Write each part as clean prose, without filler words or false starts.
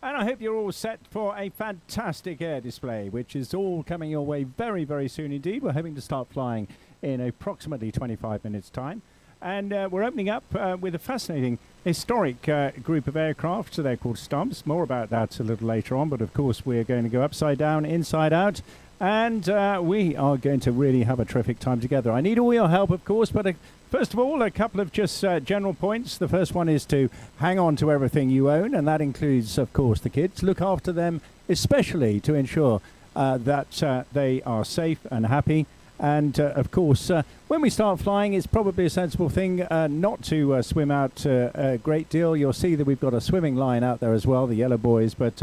And I hope you're all set for a fantastic air display, which is all coming your way very, very soon indeed. We're hoping to start flying in approximately 25 minutes' time. And we're opening up with a fascinating historic group of aircraft. So they're called Stampes. More about that a little later on. But of course, we're going to go upside down, inside out. And we are going to really have a terrific time together. I need all your help, of course, but first of all, a couple of just general points. The first one is to hang on to everything you own, and that includes, of course, the kids. Look after them, especially to ensure that they are safe and happy. And, of course, when we start flying, it's probably a sensible thing not to swim out a great deal. You'll see that we've got a swimming line out there as well, the yellow buoys, but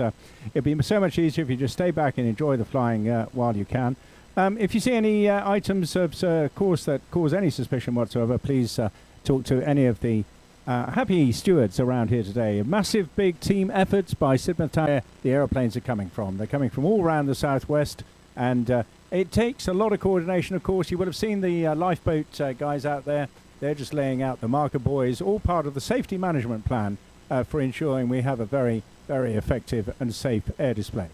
it'd be so much easier if you just stay back and enjoy the flying while you can. If you see any items of course that cause any suspicion whatsoever, please talk to any of the happy stewards around here today. A massive big team efforts by Sidmouth Regatta. The aeroplanes are coming from. They're coming from all around the southwest, and it takes a lot of coordination, of course. You would have seen the lifeboat guys out there. They're just laying out the marker buoys, all part of the safety management plan for ensuring we have a very, very effective and safe air display.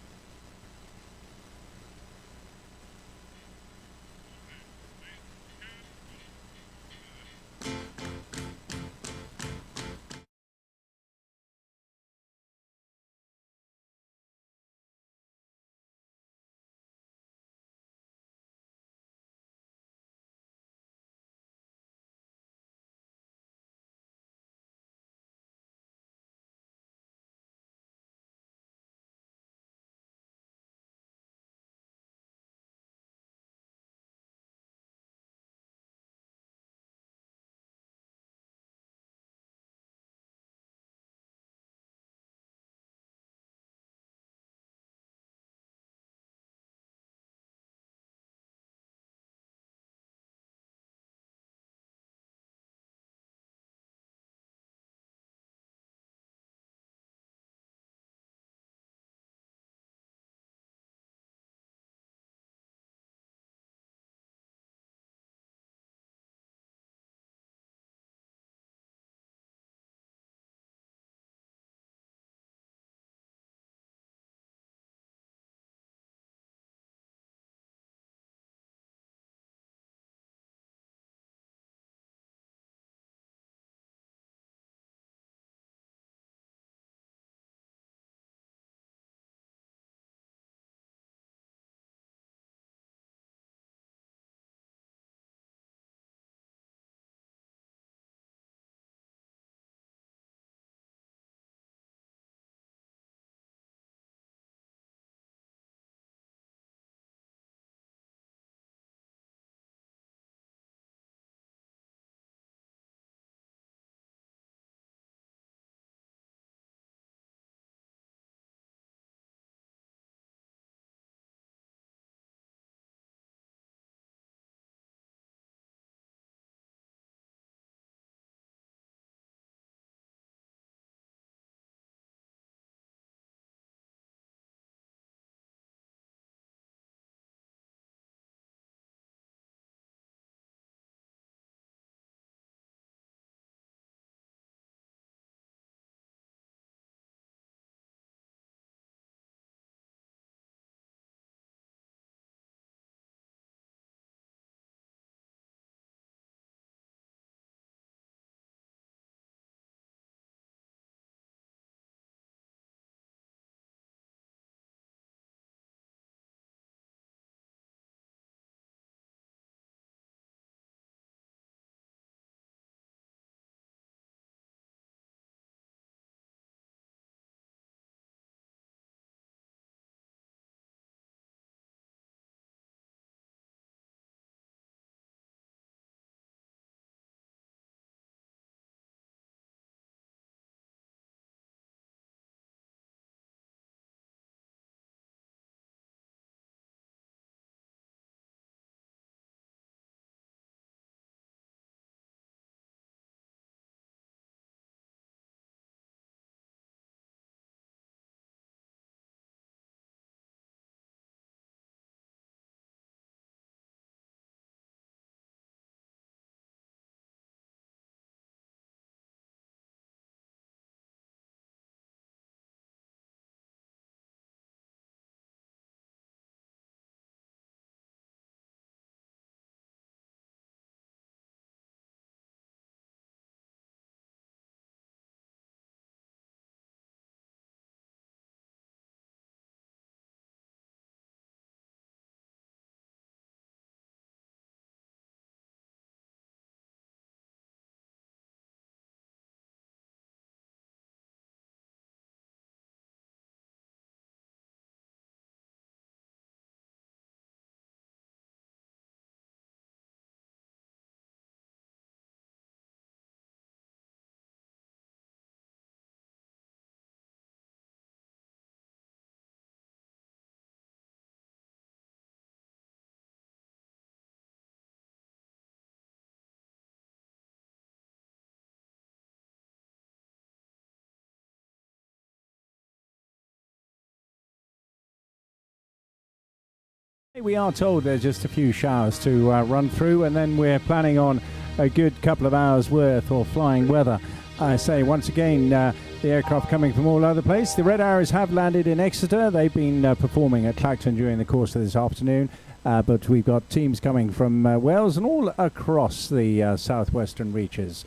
We are told there's just a few showers to run through, and then we're planning on a good couple of hours worth of flying weather. I say once again, the aircraft coming from all over the place. The Red Arrows have landed in Exeter. They've been performing at Clacton during the course of this afternoon, but we've got teams coming from Wales and all across the southwestern reaches.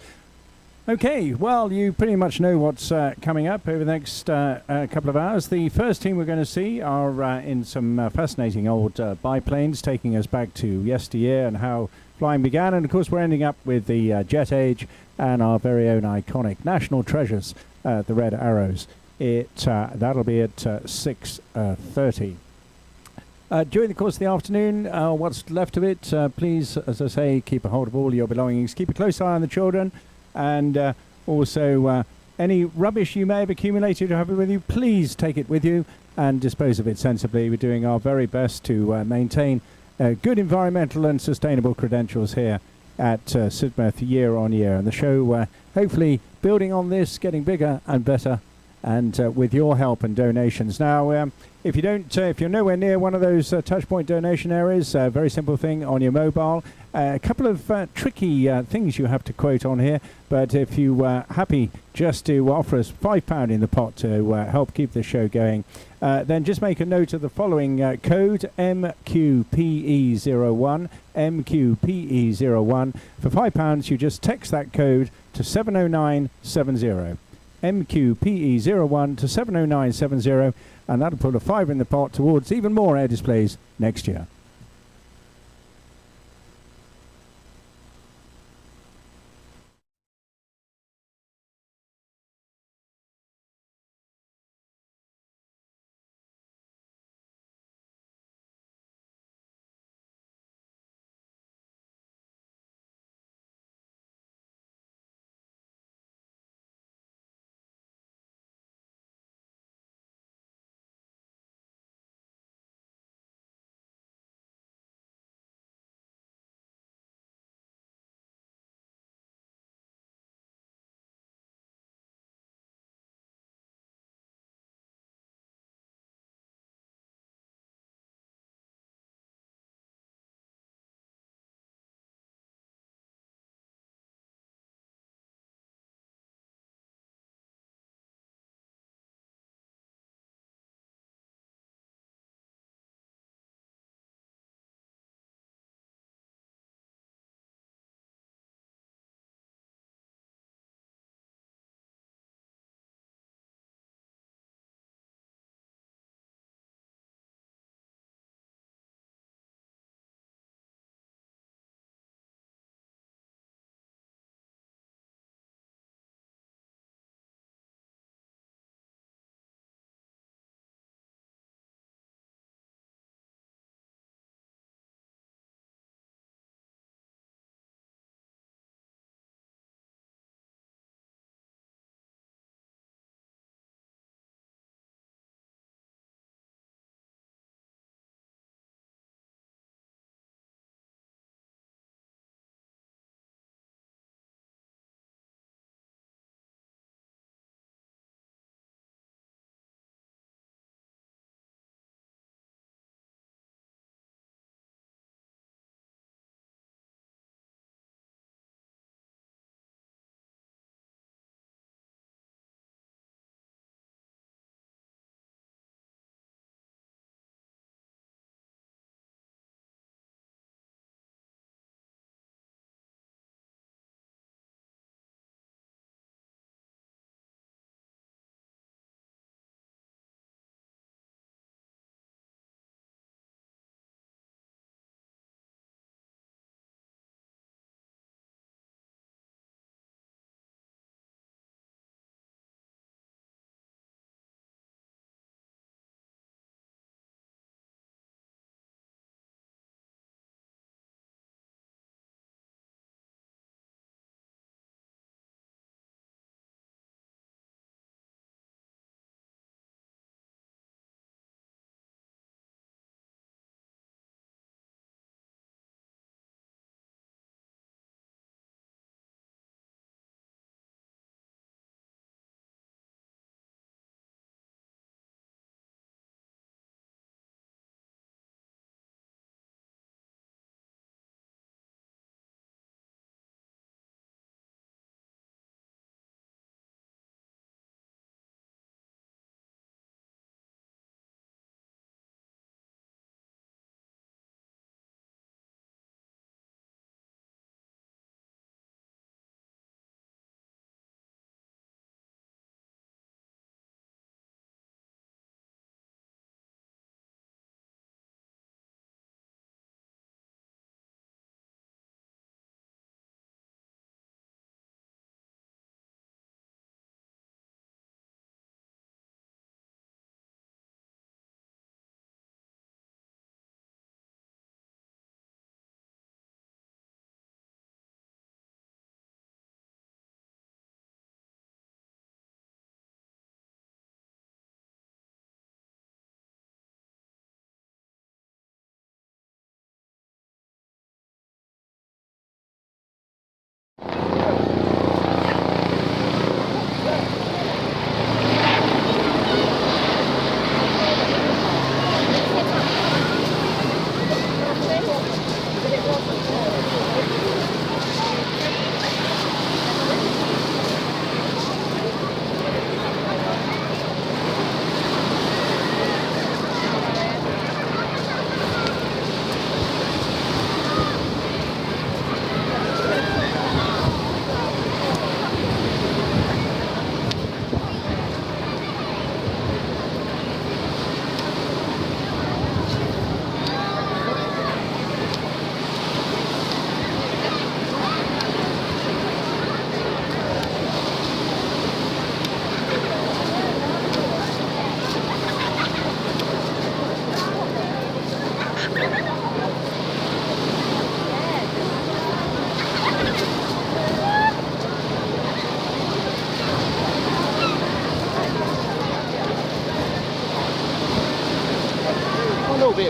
Okay, well, you pretty much know what's coming up over the next couple of hours. The first team we're going to see are in some fascinating old biplanes, taking us back to yesteryear and how flying began. And, of course, we're ending up with the jet age and our very own iconic national treasures, the Red Arrows. That'll be at 6:30. During the course of the afternoon, what's left of it, please, as I say, keep a hold of all your belongings. Keep a close eye on the children. And also any rubbish you may have accumulated or have it with you, please take it with you and dispose of it sensibly. We're doing our very best to maintain good environmental and sustainable credentials here at Sidmouth year on year. And the show hopefully building on this, getting bigger and better, and with your help and donations. Now, if you're nowhere near one of those touchpoint donation areas, very simple thing on your mobile. A couple of tricky things you have to quote on here, but if you are happy just to offer us £5 in the pot to help keep the show going, then just make a note of the following code, MQPE01, MQPE01. For £5, you just text that code to 70970. MQPE01 to 70970, and that'll put a £5 in the pot towards even more air displays next year.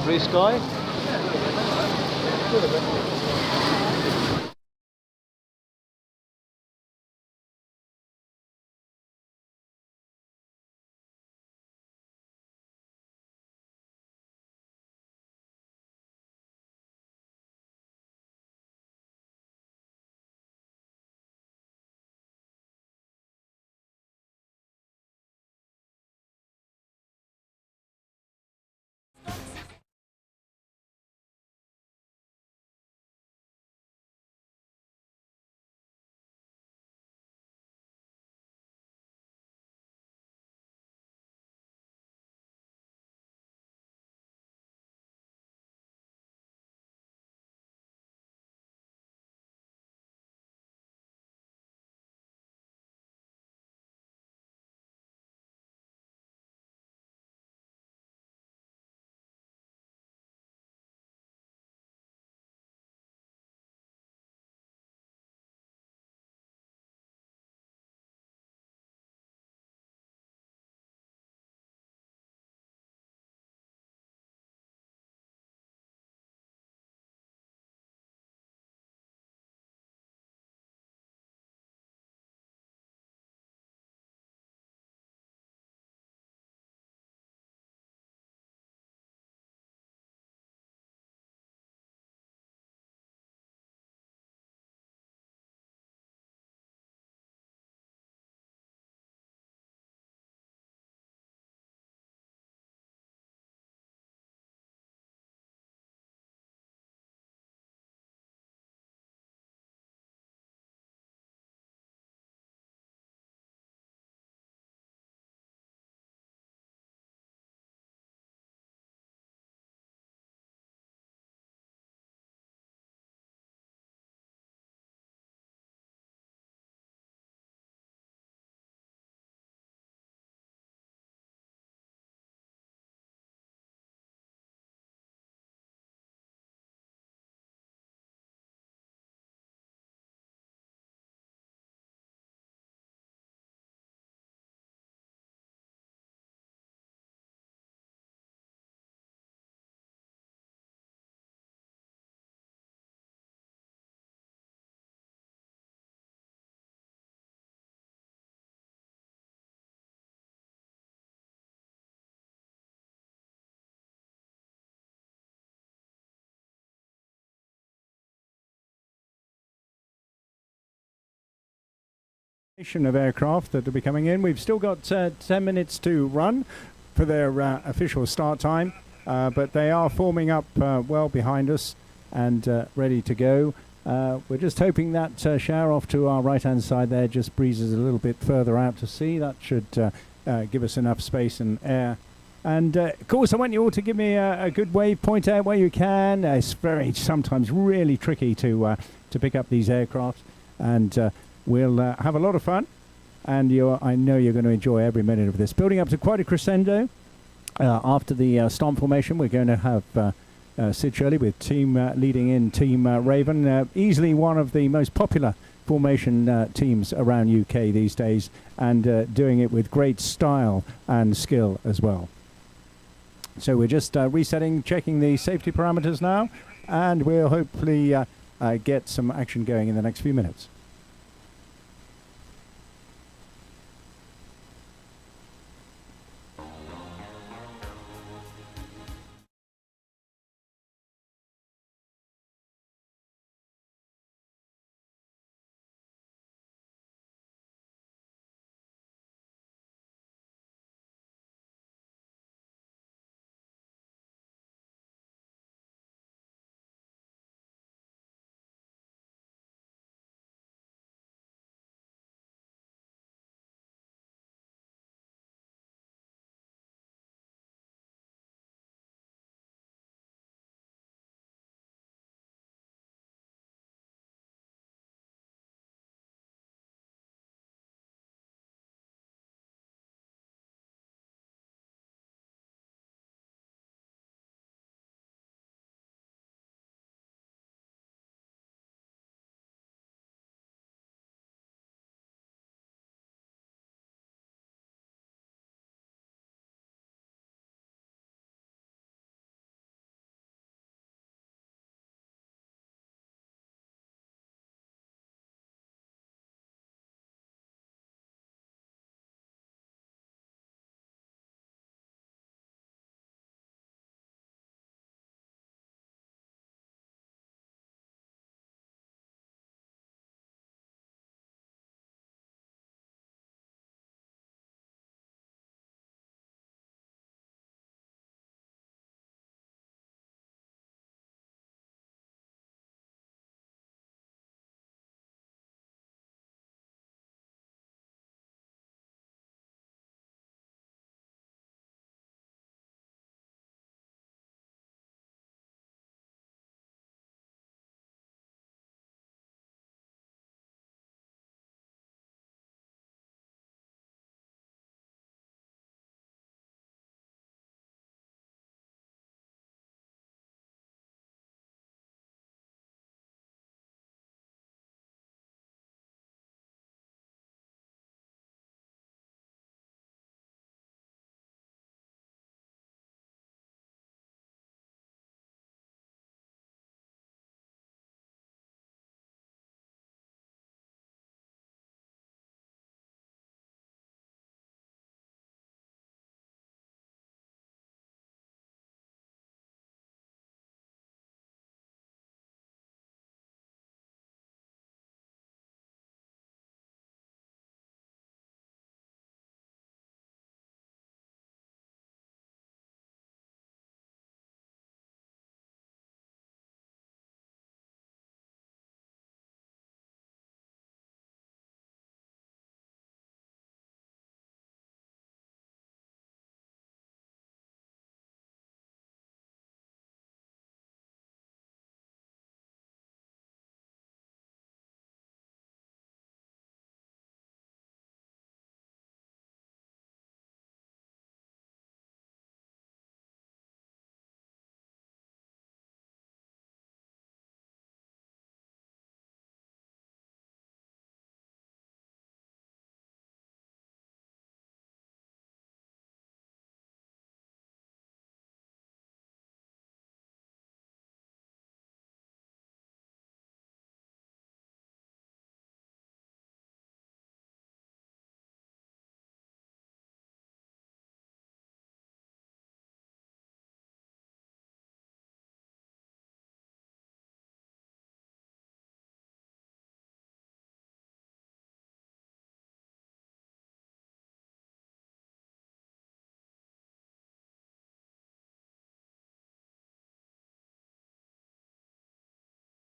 blue sky. Of aircraft that will be coming in. We've still got 10 minutes to run for their official start time, but they are forming up well behind us and ready to go. We're just hoping that shower off to our right hand side there just breezes a little bit further out to sea. That should give us enough space and air. And of course I want you all to give me a good wave, point out where you can. It's very sometimes really tricky to pick up these aircraft, and we'll have a lot of fun, and I know you're going to enjoy every minute of this. Building up to quite a crescendo. After the Stampe formation, we're going to have Sid Shirley with team leading in Team Raven. Easily one of the most popular formation teams around UK these days, and doing it with great style and skill as well. So we're just resetting, checking the safety parameters now, and we'll hopefully get some action going in the next few minutes.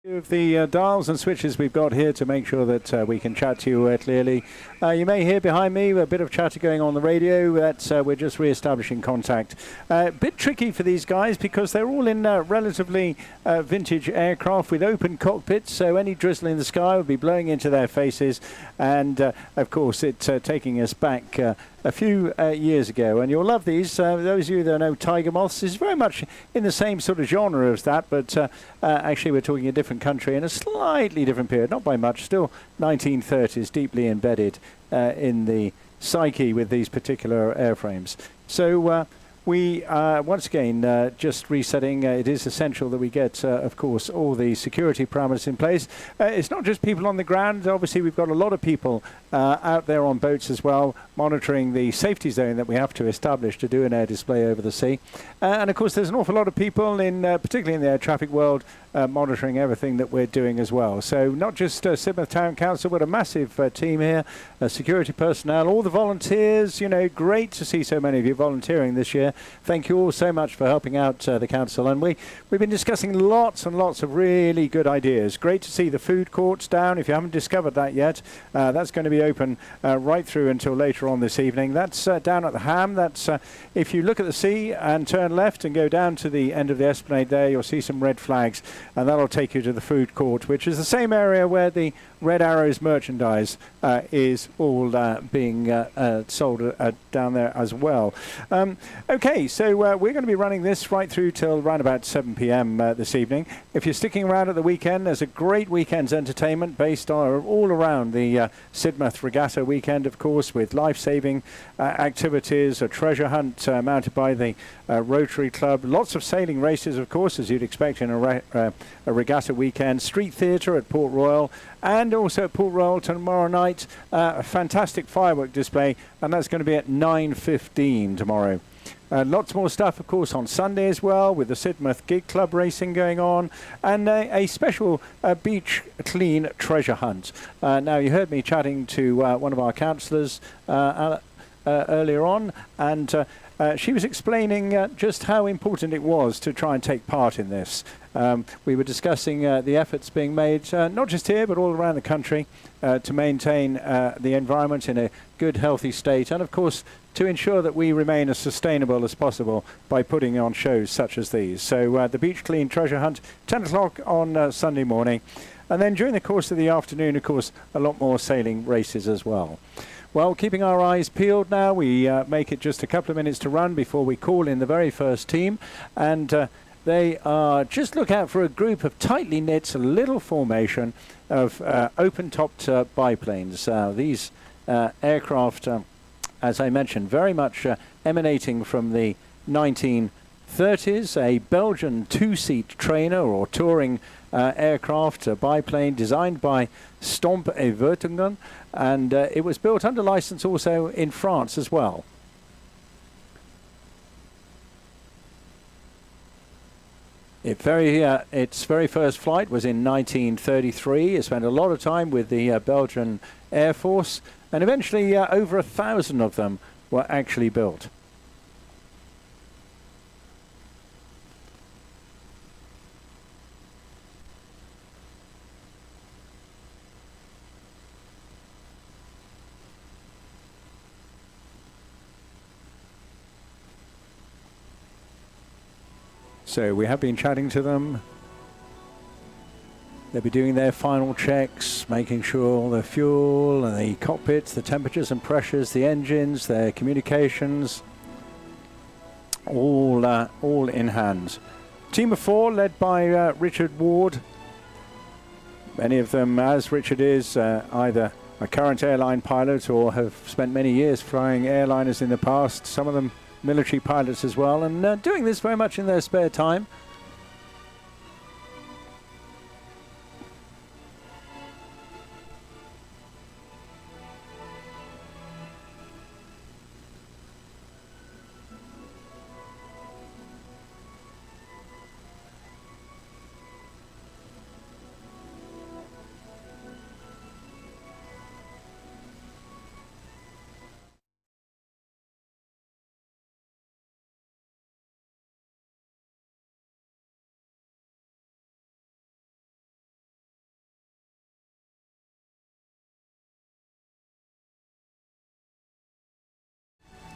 Of the dials and switches we've got here to make sure that we can chat to you clearly. You may hear behind me a bit of chatter going on the radio. That's we're just re-establishing contact. A bit tricky for these guys because they're all in relatively vintage aircraft with open cockpits, so any drizzle in the sky would be blowing into their faces, and of course it's taking us back a few years ago. And you'll love these. Those of you that know Tiger Moths is very much in the same sort of genre as that, but actually we're talking a different country in a slightly different period, not by much, still 1930s, deeply embedded in the psyche with these particular airframes. So we once again just resetting. It is essential that we get, of course, all the security parameters in place. It's not just people on the ground. Obviously, we've got a lot of people out there on boats as well, monitoring the safety zone that we have to establish to do an air display over the sea. And of course, there's an awful lot of people, in particularly in the air traffic world, monitoring everything that we're doing as well. So not just Sidmouth Town Council, but a massive team here, security personnel, all the volunteers. You know, great to see so many of you volunteering this year. Thank you all so much for helping out the council. And we've been discussing lots and lots of really good ideas. Great to see the food courts down. If you haven't discovered that yet, that's going to be open right through until later on this evening. That's down at the Ham. That's if you look at the sea and turn left and go down to the end of the esplanade there, you'll see some red flags, and that'll take you to the food court, which is the same area where the Red Arrows merchandise is all being sold down there as well. Okay, so we're going to be running this right through till around about 7 p.m. This evening. If you're sticking around at the weekend, there's a great weekend's entertainment based on all around the Sidmouth Regatta weekend, of course, with life-saving activities, a treasure hunt mounted by the Rotary Club, lots of sailing races, of course, as you'd expect in a regatta weekend, street theatre at Port Royal, and also at Port Royal tomorrow night, a fantastic firework display, and that's going to be at 9:15 tomorrow. Lots more stuff, of course, on Sunday as well, with the Sidmouth Gig Club racing going on, and a special beach clean treasure hunt. Now, you heard me chatting to one of our councillors earlier on, and she was explaining just how important it was to try and take part in this. We were discussing the efforts being made, not just here, but all around the country, to maintain the environment in a good, healthy state, and of course, to ensure that we remain as sustainable as possible by putting on shows such as these. So the Beach Clean Treasure Hunt, 10 o'clock on Sunday morning. And then during the course of the afternoon, of course, a lot more sailing races as well. Well, keeping our eyes peeled now, we make it just a couple of minutes to run before we call in the very first team. And they are, just look out for a group of tightly knit little formation of open-topped biplanes. These aircraft, as I mentioned, very much emanating from the 1930s, a Belgian two-seat trainer or touring aircraft, a biplane designed by Stampe and it was built under license also in France as well. Its very first flight was in 1933. It spent a lot of time with the Belgian Air Force, and eventually over 1,000 of them were actually built. So we have been chatting to them. They'll be doing their final checks, making sure all the fuel and the cockpits, the temperatures and pressures, the engines, their communications, all in hand. Team of 4 led by Richard Ward. Many of them, as Richard is, either a current airline pilot or have spent many years flying airliners in the past. Some of them military pilots as well, and doing this very much in their spare time.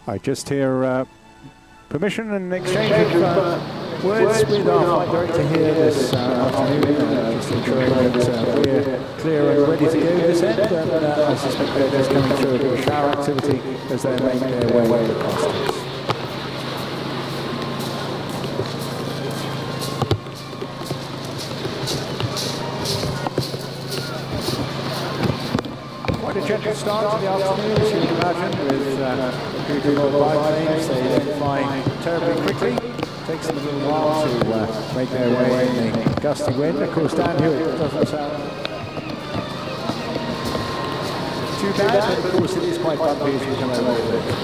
I just hear permission and exchange of words with our flight director here this afternoon, just ensuring that we're clear and ready to go this end, and I suspect they're just coming through a bit of shower activity as they make their way across us. Quite a gentle start to the afternoon, as you can imagine, with Goodwin biplanes. They don't fly terribly quickly. Takes them a little while to make their way in the gusty wind. Of course, down here it doesn't sound too bad, but of course it is quite bumpy as you come over with it.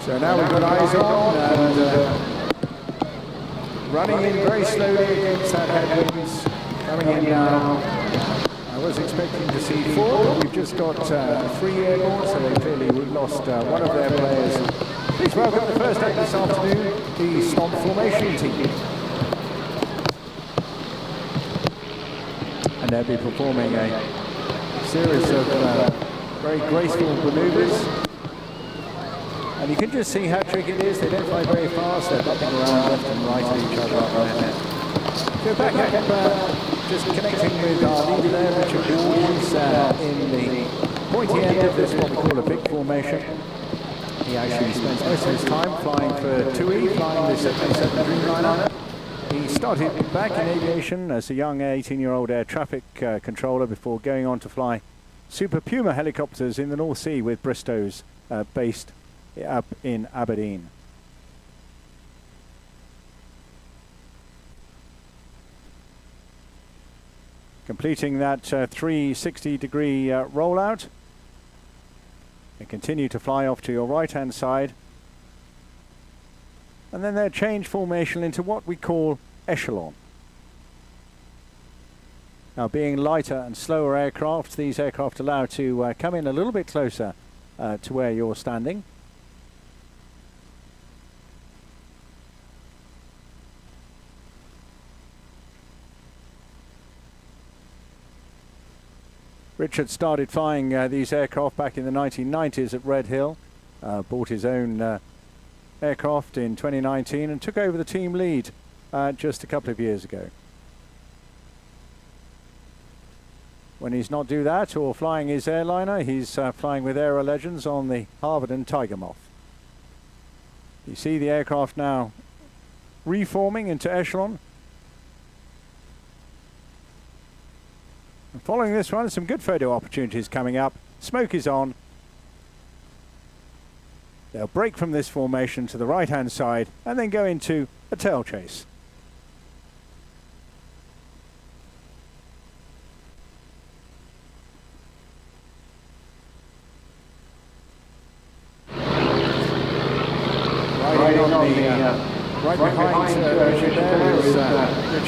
So now we've got eyes on and running in very slowly against that headwinds. Coming in now. I was expecting to see 4, but we've just got 3 airborne, so they clearly we've lost one of their players. Please welcome the first up this afternoon, the Stampe formation team. And they'll be performing a series of very graceful maneuvers. And you can just see how tricky it is. They don't fly very fast. They're bumping around left and right at each other up there. So back up, just connecting with our leader there, Richard. He's in the pointy end of this, what we call a big formation. He actually spends most of his time flying for TUI, flying the 787 Dreamliner. He started back in aviation as a young 18-year-old air traffic controller before going on to fly Super Puma helicopters in the North Sea with Bristow's based up in Aberdeen. Completing that 360-degree rollout. They continue to fly off to your right-hand side. And then they'll change formation into what we call echelon. Now, being lighter and slower aircraft, these aircraft allow to come in a little bit closer to where you're standing. Richard started flying these aircraft back in the 1990s at Red Hill, bought his own aircraft in 2019 and took over the team lead just a couple of years ago. When he's not doing that or flying his airliner, he's flying with Aero Legends on the Harvard and Tiger Moth. You see the aircraft now reforming into echelon. And following this one, some good photo opportunities coming up. Smoke is on. They'll break from this formation to the right-hand side and then go into a tail chase. Right behind Richard there is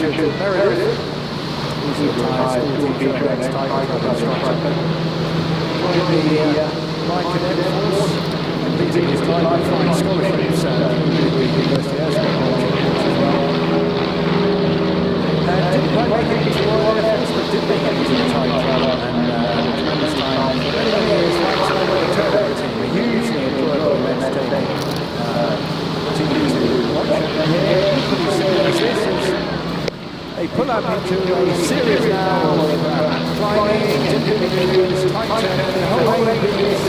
Richard Meredith. He's a retired school teacher and ex-Tiger Club instructor. Joined the Line Cadet Force, completing his time by flying scholarships at the University Airshow as well. And didn't quite make it into the Royal Air Force, but did make it into the Tiger Club and had a tremendous time. For many years, flying solo with the Turbo team, a hugely enjoyable and entertaining team to watch. And here, equally similar as this is they pull up into a series now of flying, dipping maneuvers, tight turn, and the whole way through this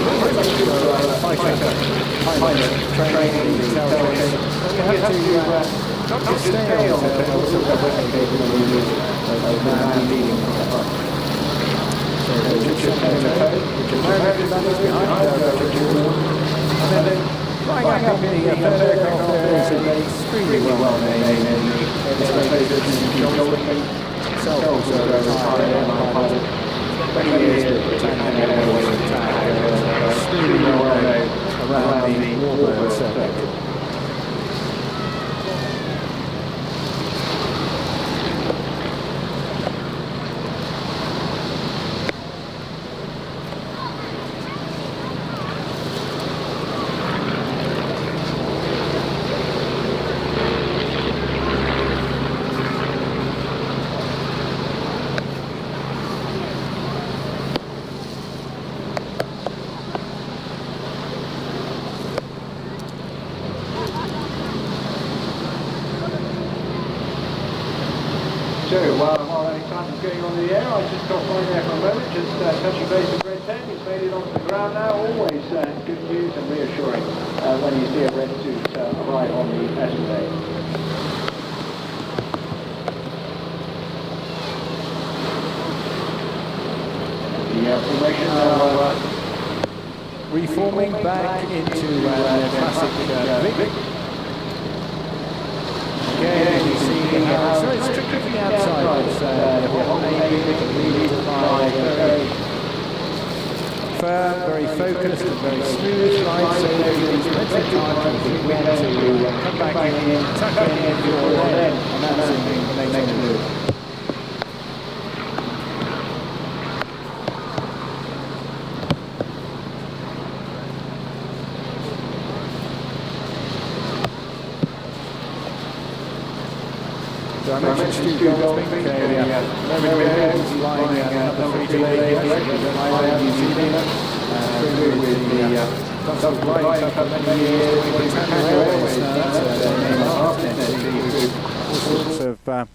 fighter training, tail chase. You have to not just stay on the tail, but also replicate the maneuvers of the man leading the front. So Richard Meredith, Richard Meredith is behind Goodwin, and then flying up in the third aircraft there is an extremely well-made himself also a retired airline pilot. Many years with Britannia So while Alexander's going on the air, I just got flying there for a moment, just touching base with Red 10. He's made it onto the ground now. Always good news and reassuring when you see a red suit arrive on the Escalade. The formation now reforming back into classic Vic. Again, you see how so it's strictly from the outside. It's very firm, very focused, and very smooth flight. So there's plenty of time for the wind to come back in, tuck in before then, and that's the next move. So I mentioned Stu Goldsmith, he's flying another 3 today, New Zealand, with the Dutch flying for many years, with Britannia Airways, that's their name all sorts of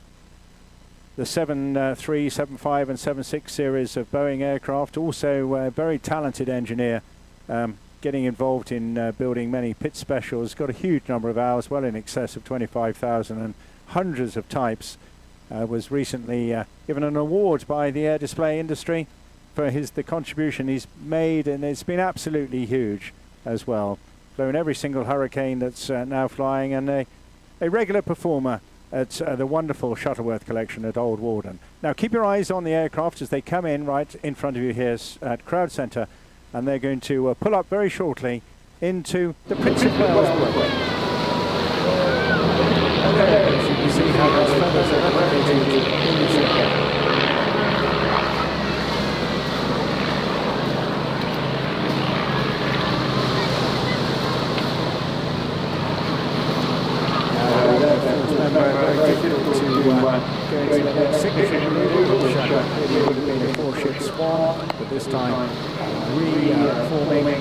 the 73, 75 and 76 series of Boeing aircraft, also a very talented engineer, getting involved in building many pit specials, got a huge number of hours, well in excess of 25,000 and hundreds of types, was recently given an award by the air display industry for the contribution he's made, and it's been absolutely huge as well. Flown every single Hurricane that's now flying, and a regular performer at the wonderful Shuttleworth collection at Old Warden. Now keep your eyes on the aircraft as they come in right in front of you here at Crowd Centre, and they're going to pull up very shortly into the Prince of Wales runway. As you can see how those feathers are replicated in this area. Very difficult to go into the next signature maneuver, which really would have been a 4-ship swan, but this time reforming.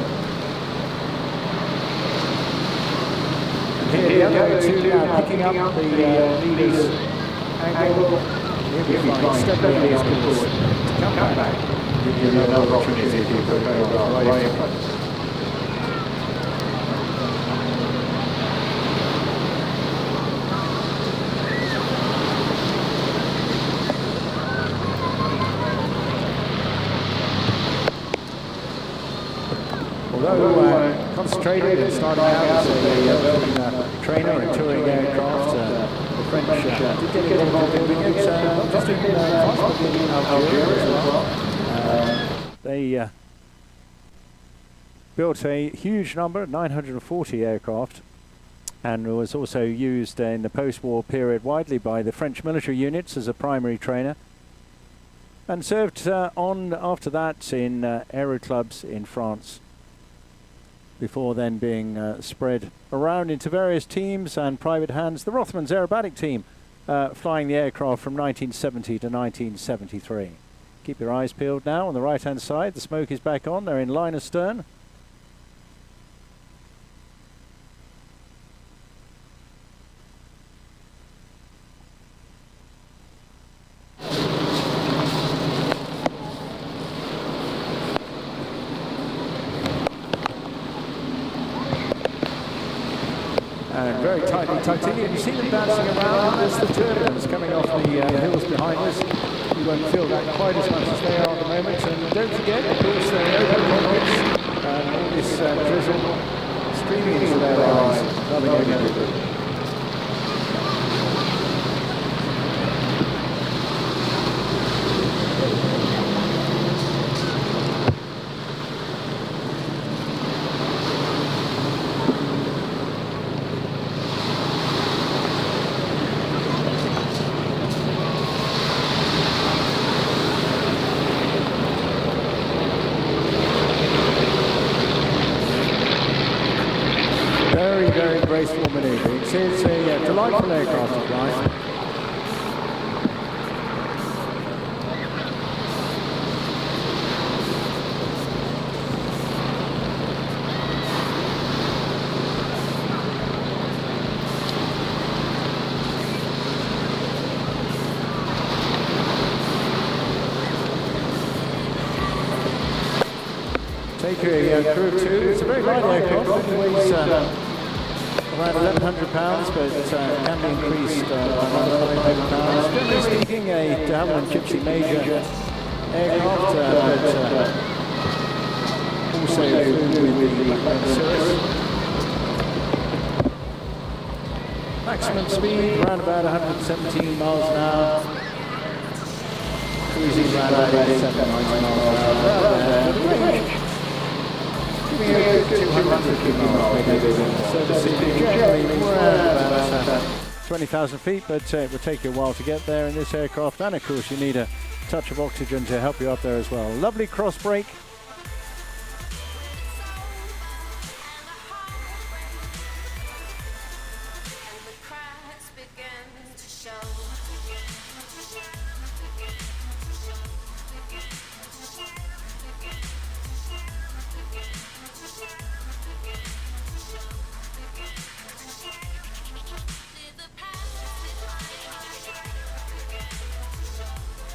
Here the other two now picking up the leader's angle. He'll be flying steadily on course to come back. Give you another opportunity to put right in front. Although concentrated and starting out as a trainer and touring aircraft, the French did get involved in building it, not just in France, but in Algeria as well. They built a huge number, 940 aircraft, and was also used in the post-war period widely by the French military units as a primary trainer, and served on after that in aero clubs in France, before then being spread around into various teams and private hands. The Rothmans Aerobatic team flying the aircraft from 1970 to 1973. Keep your eyes peeled now on the right hand side. The smoke is back on. They're in line astern. And very tightly tucked in. You see them dancing around, and there's the turbines coming off the hills behind us. You won't feel that quite as much as they are at the moment. And don't forget, of course, they're open cockpits, and all this drizzle streaming into their eyes. Nothing only good. Very graceful manoeuvre. It's a delightful aircraft to fly. take a crew of 2. It's a very light aircraft. It weighs around 1,100 pounds, but can be increased by another 500 pounds. Generally speaking, a de Havilland Gypsy Major aircraft, but also flew with the Cirrus. Maximum speed around about 117 miles an hour. Cruising around about 87 miles an hour. Range. Giving you a good 250 miles maybe. So this is generally around about 20,000 feet, but it will take you a while to get there in this aircraft. And of course you need a touch of oxygen to help you up there as well. Lovely cross brake.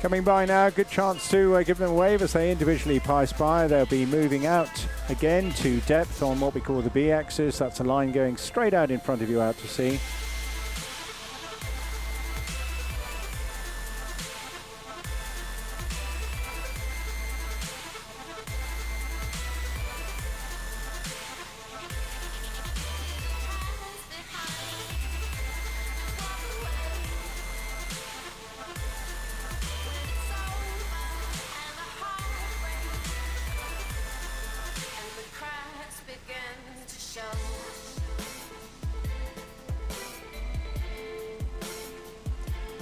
Coming by now, good chance to give them a wave as they individually pass by. They'll be moving out again to depth on what we call the B axis. That's a line going straight out in front of you out to sea.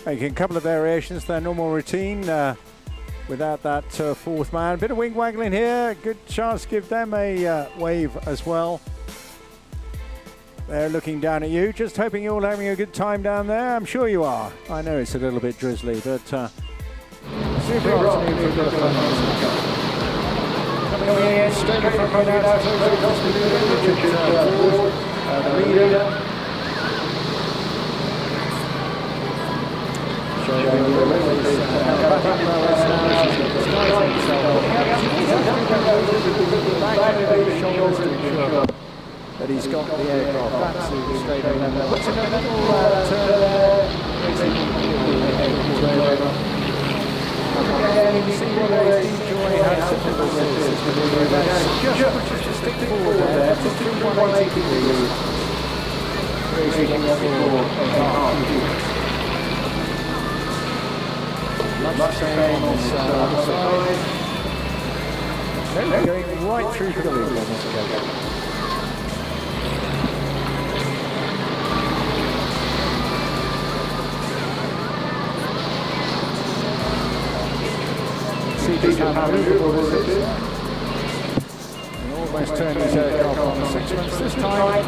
Making a couple of variations, their normal routine without that fourth man. Bit of wing waggling here, good chance to give them a wave as well. They're looking down at you, just hoping you're all having a good time down there. I'm sure you are. I know it's a little bit drizzly, but super afternoon for a bit of fun. Coming in, straight in front of you now, the leader. Showing you the aerobatic prowess now. She's got the skyline himself. Back over his shoulders to ensure that he's got the aircraft absolutely straight over. Puts in a little turn there. Again, you can see what a Joy has difficult this is with the aerobatic. Just pushes the stick forward there to 180 degrees. Raising up for much the same on this other side. Going right through for the loop on this occasion. See just how maneuverable this is. We almost turned this aircraft on 6 months this time.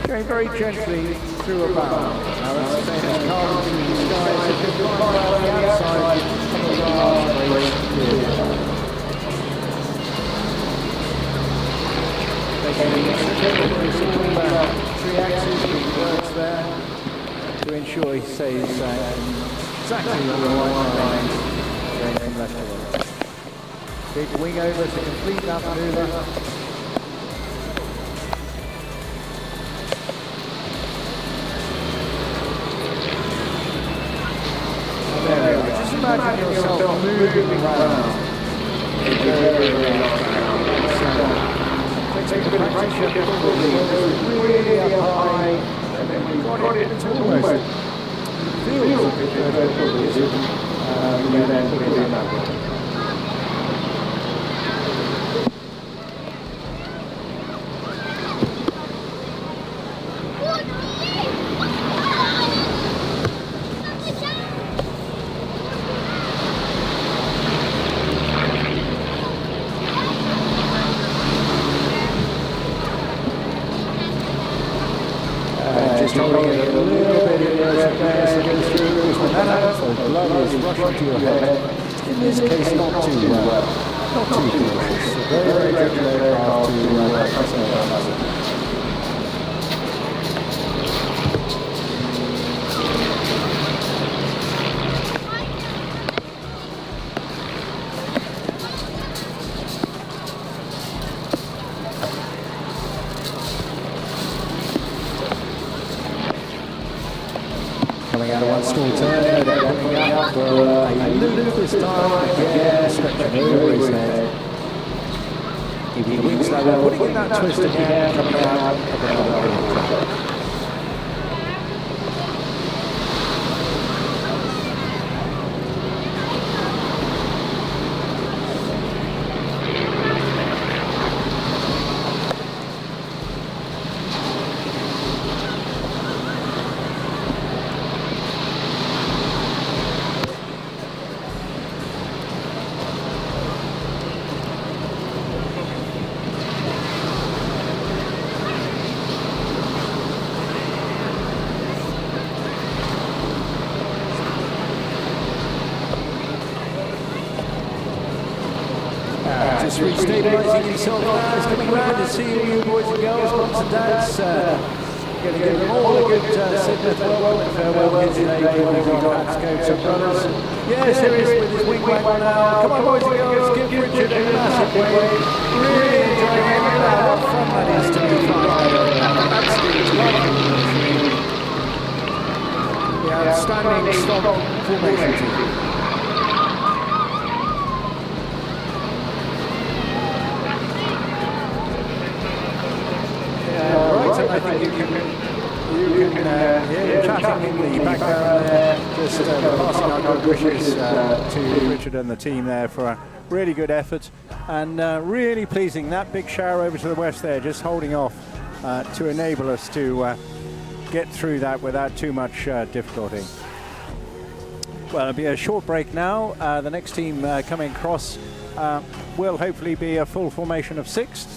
Going very gently through a bow. Now that's the same as carving through the skies. If you fly around the outside, on the last race Taking about 3 axes, he works there to ensure he stays exactly on the right line, going from left to right. Big wing over to complete that manoeuvre. Just imagine yourself moving around. Takes a bit of pressure, really up high, and then we got it, it's almost feels a bit vertical, is it? And then put it in that way. Just holding it a little bit in there, so goes through, because when that happens, the blood is rushing to your head. In this case, not too furious. It's a very, very gentle aircraft to press on that muzzle. stall turn, coming up for a loop this time, again, stretching over his head. Keeping the wings level, putting in that twist again, coming out of another quarter. Just restabilising himself now, he's coming around to see you boys and girls, moms and dads. Going to give them all a good Sidmouth welcome and farewell here today. We've got hats, coats and runners. Yes, here he is with his wing wag now. Come on boys and girls, give Richard a massive wave. Really enjoying it. Look at that, what fun that is to be flying over that. Absolutely delightful. The outstanding stop formation team. I think you can hear chatting in the background there, just passing our good wishes to Richard and the team there for a really good effort, and really pleasing. That big shower over to the west there, just holding off to enable us to get through that without too much difficulty. Well, it'll be a short break now. The next team coming across will hopefully be a full formation of 6.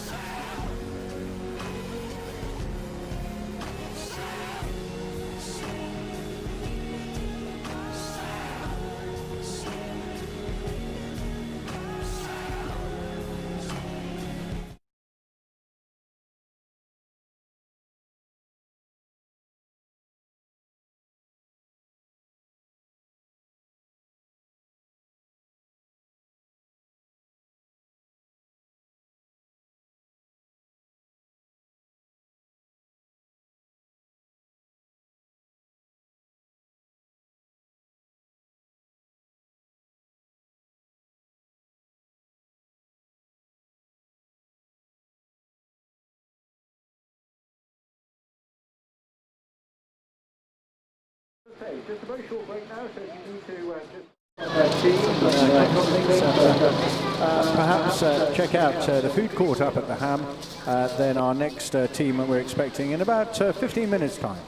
Okay, just a very short break now, so if you need to perhaps check out the food court up at the Ham, then our next team that we're expecting in about 15 minutes' time.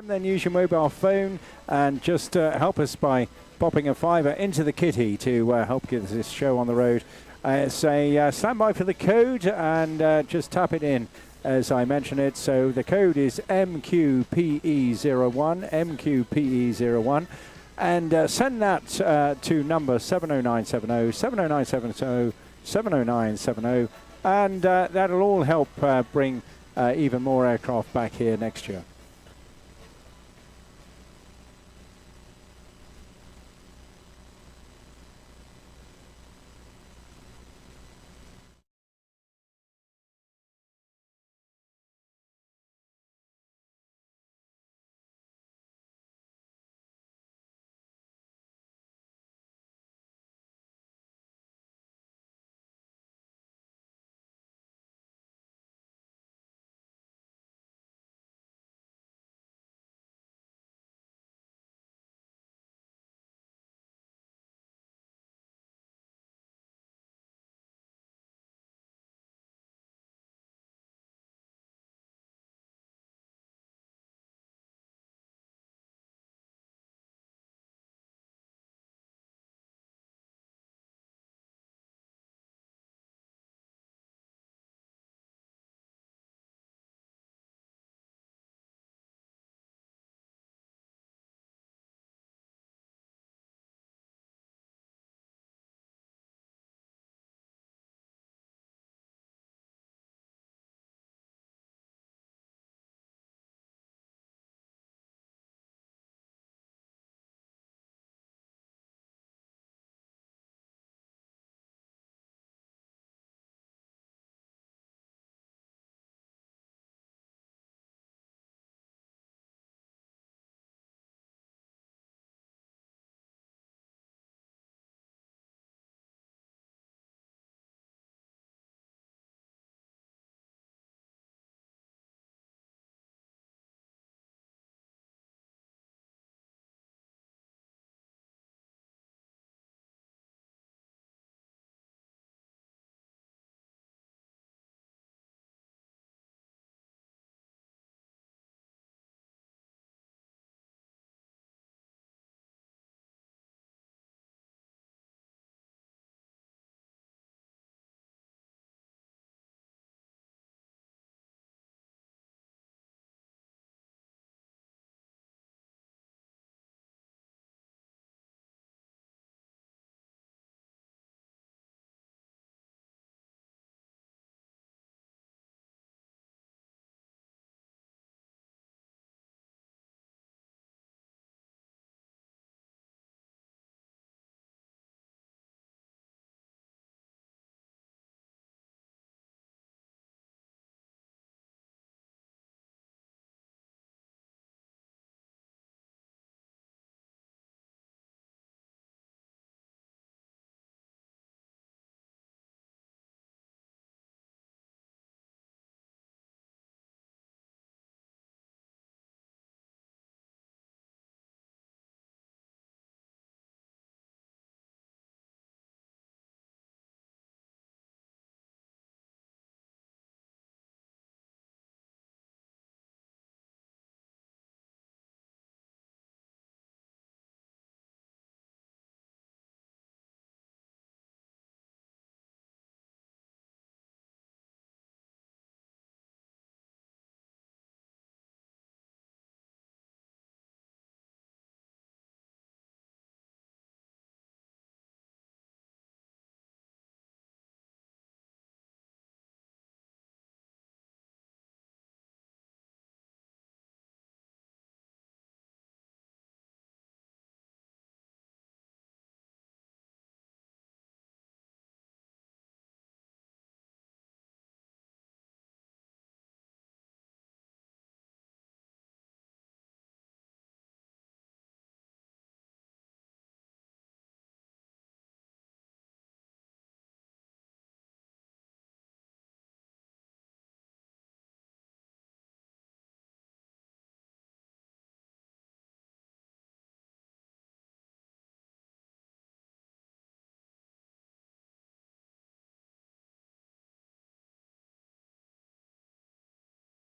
Then use your mobile phone and just help us by popping a fiver into the kitty to help get this show on the road. Say stand by for the code and just tap it in as I mention it. So the code is MQPE01, MQPE01. And send that to number 70970, 70970, 70970. And that'll all help bring even more aircraft back here next year.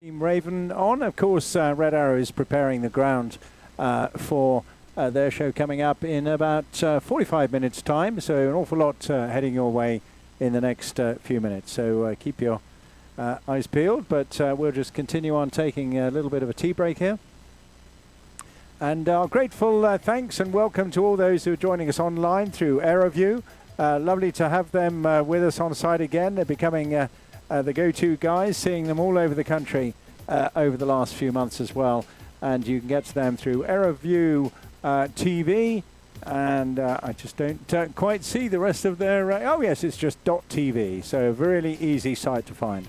Team Raven on. Of course, Red Arrow is preparing the ground for their show coming up in about 45 minutes time, so an awful lot heading your way in the next few minutes, so keep your eyes peeled, but we'll just continue on taking a little bit of a tea break here. And our grateful thanks and welcome to all those who are joining us online through AeroView. Lovely to have them with us on site again. They're becoming the go-to guys, seeing them all over the country over the last few months as well. And you can get to them through AeroViewTV. And I just don't quite see the rest of their... oh, yes, it's just .tv. So a really easy site to find.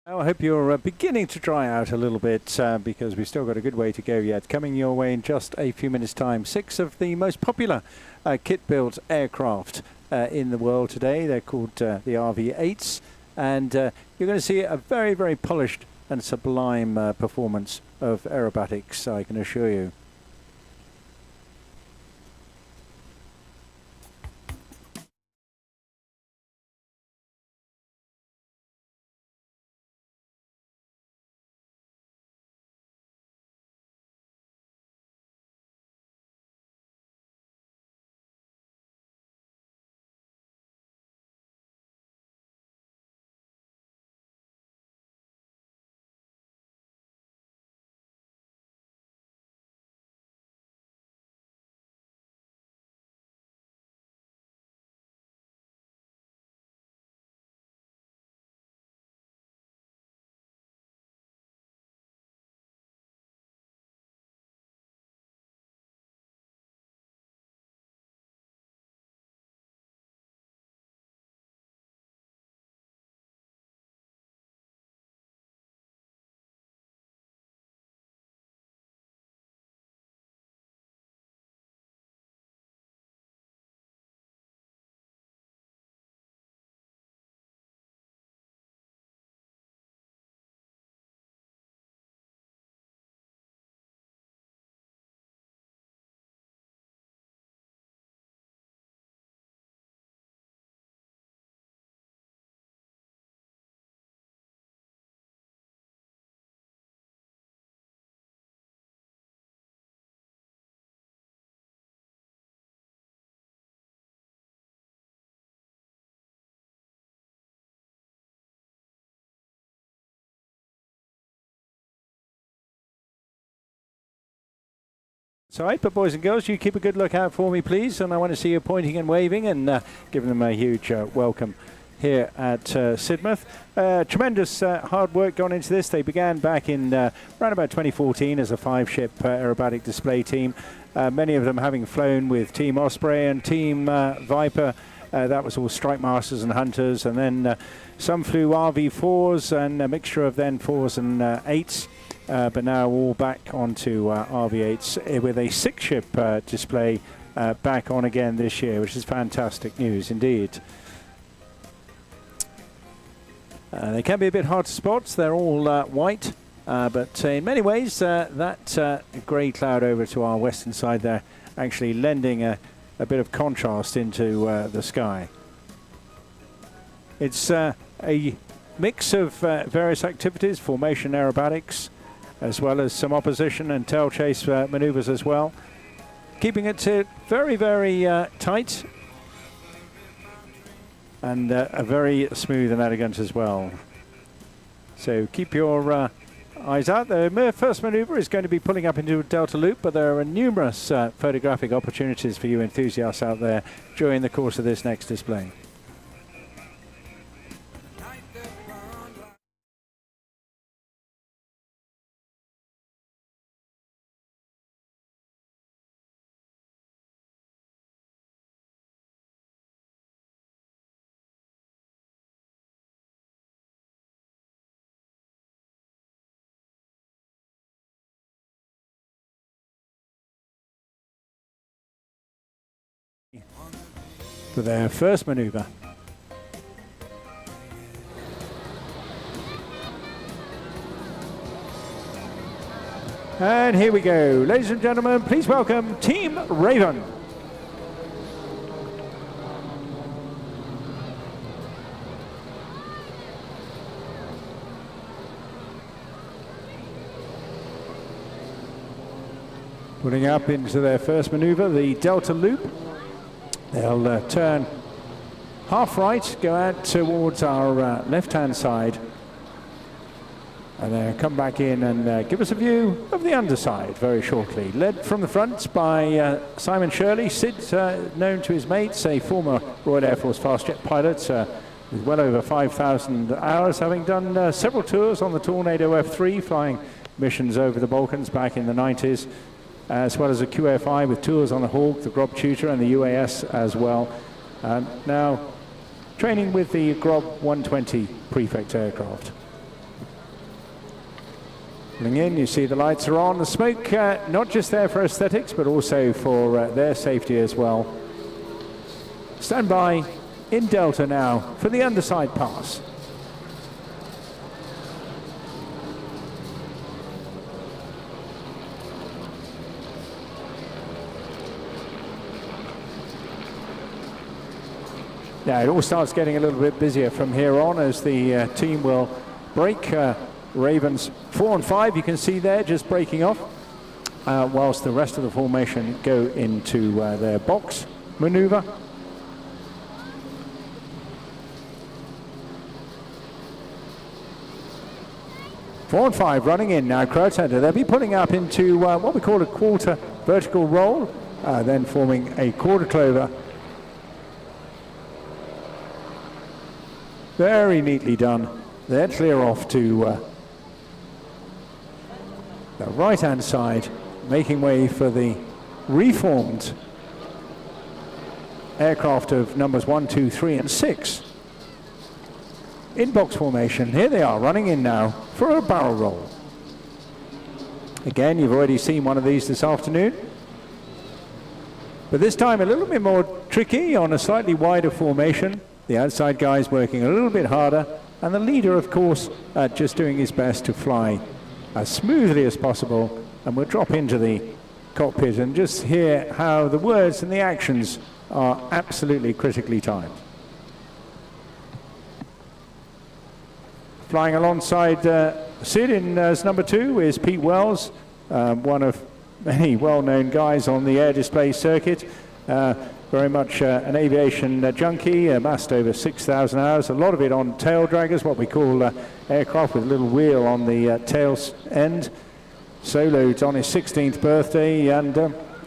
Well, I hope you're beginning to dry out a little bit because we've still got a good way to go yet. Coming your way in just a few minutes' time, 6 of the most popular kit-built aircraft in the world today. They're called the RV-8s, and you're going to see a very, very polished and sublime performance of aerobatics, I can assure you. side. But boys and girls, you keep a good lookout for me, please. And I want to see you pointing and waving and giving them a huge welcome here at Sidmouth. Tremendous hard work gone into this. They began back in around about 2014 as a 5-ship aerobatic display team. Many of them having flown with Team Osprey and Team Viper. That was all Strike Masters and Hunters. And then some flew RV4s and a mixture of then 4s and 8s. But now all back onto RV8s with a 6-ship display back on again this year, which is fantastic news indeed. They can be a bit hard to spot. They're all white, but in many ways that grey cloud over to our western side there actually lending a bit of contrast into the sky. It's a mix of various activities, formation aerobatics, as well as some opposition and tail chase maneuvers as well. Keeping it very, very tight and a very smooth and elegant as well. So keep your eyes out. The first maneuver is going to be pulling up into a delta loop, but there are numerous photographic opportunities for you enthusiasts out there during the course of this next display. For their first maneuver. And here we go. Ladies and gentlemen, please welcome Team Raven. Putting up into their first maneuver, the delta loop. They'll turn half right, go out towards our left-hand side, and then come back in and give us a view of the underside very shortly. Led from the front by Simon Shirley. Sid, known to his mates, a former Royal Air Force fast jet pilot with well over 5,000 hours, having done several tours on the Tornado F3, flying missions over the Balkans back in the 90s. As well as a QFI with tours on the Hawk, the Grob Tutor and the UAS as well. Now training with the Grob 120 Prefect aircraft. Pulling in, you see the lights are on. The smoke not just there for aesthetics, but also for their safety as well. Stand by in Delta now for the underside pass. Now it all starts getting a little bit busier from here on as the team will break. Ravens 4 and 5, you can see there, just breaking off, whilst the rest of the formation go into their box maneuver. Four and 5 running in now, crowd center. They'll be putting up into what we call a quarter vertical roll, then forming a quarter clover. Very neatly done. They're clear off to the right-hand side, making way for the reformed aircraft of numbers 1, 2, 3, and 6. In box formation, here they are, running in now for a barrel roll. Again, you've already seen one of these this afternoon. But this time a little bit more tricky on a slightly wider formation. The outside guy's working a little bit harder, and the leader, of course, just doing his best to fly as smoothly as possible. And we'll drop into the cockpit and just hear how the words and the actions are absolutely critically timed. Flying alongside Sid in as number 2 is Pete Wells, one of many well-known guys on the air display circuit. Very much an aviation junkie, amassed over 6,000 hours, a lot of it on tail draggers, what we call aircraft with a little wheel on the tail end. Soloed on his 16th birthday, and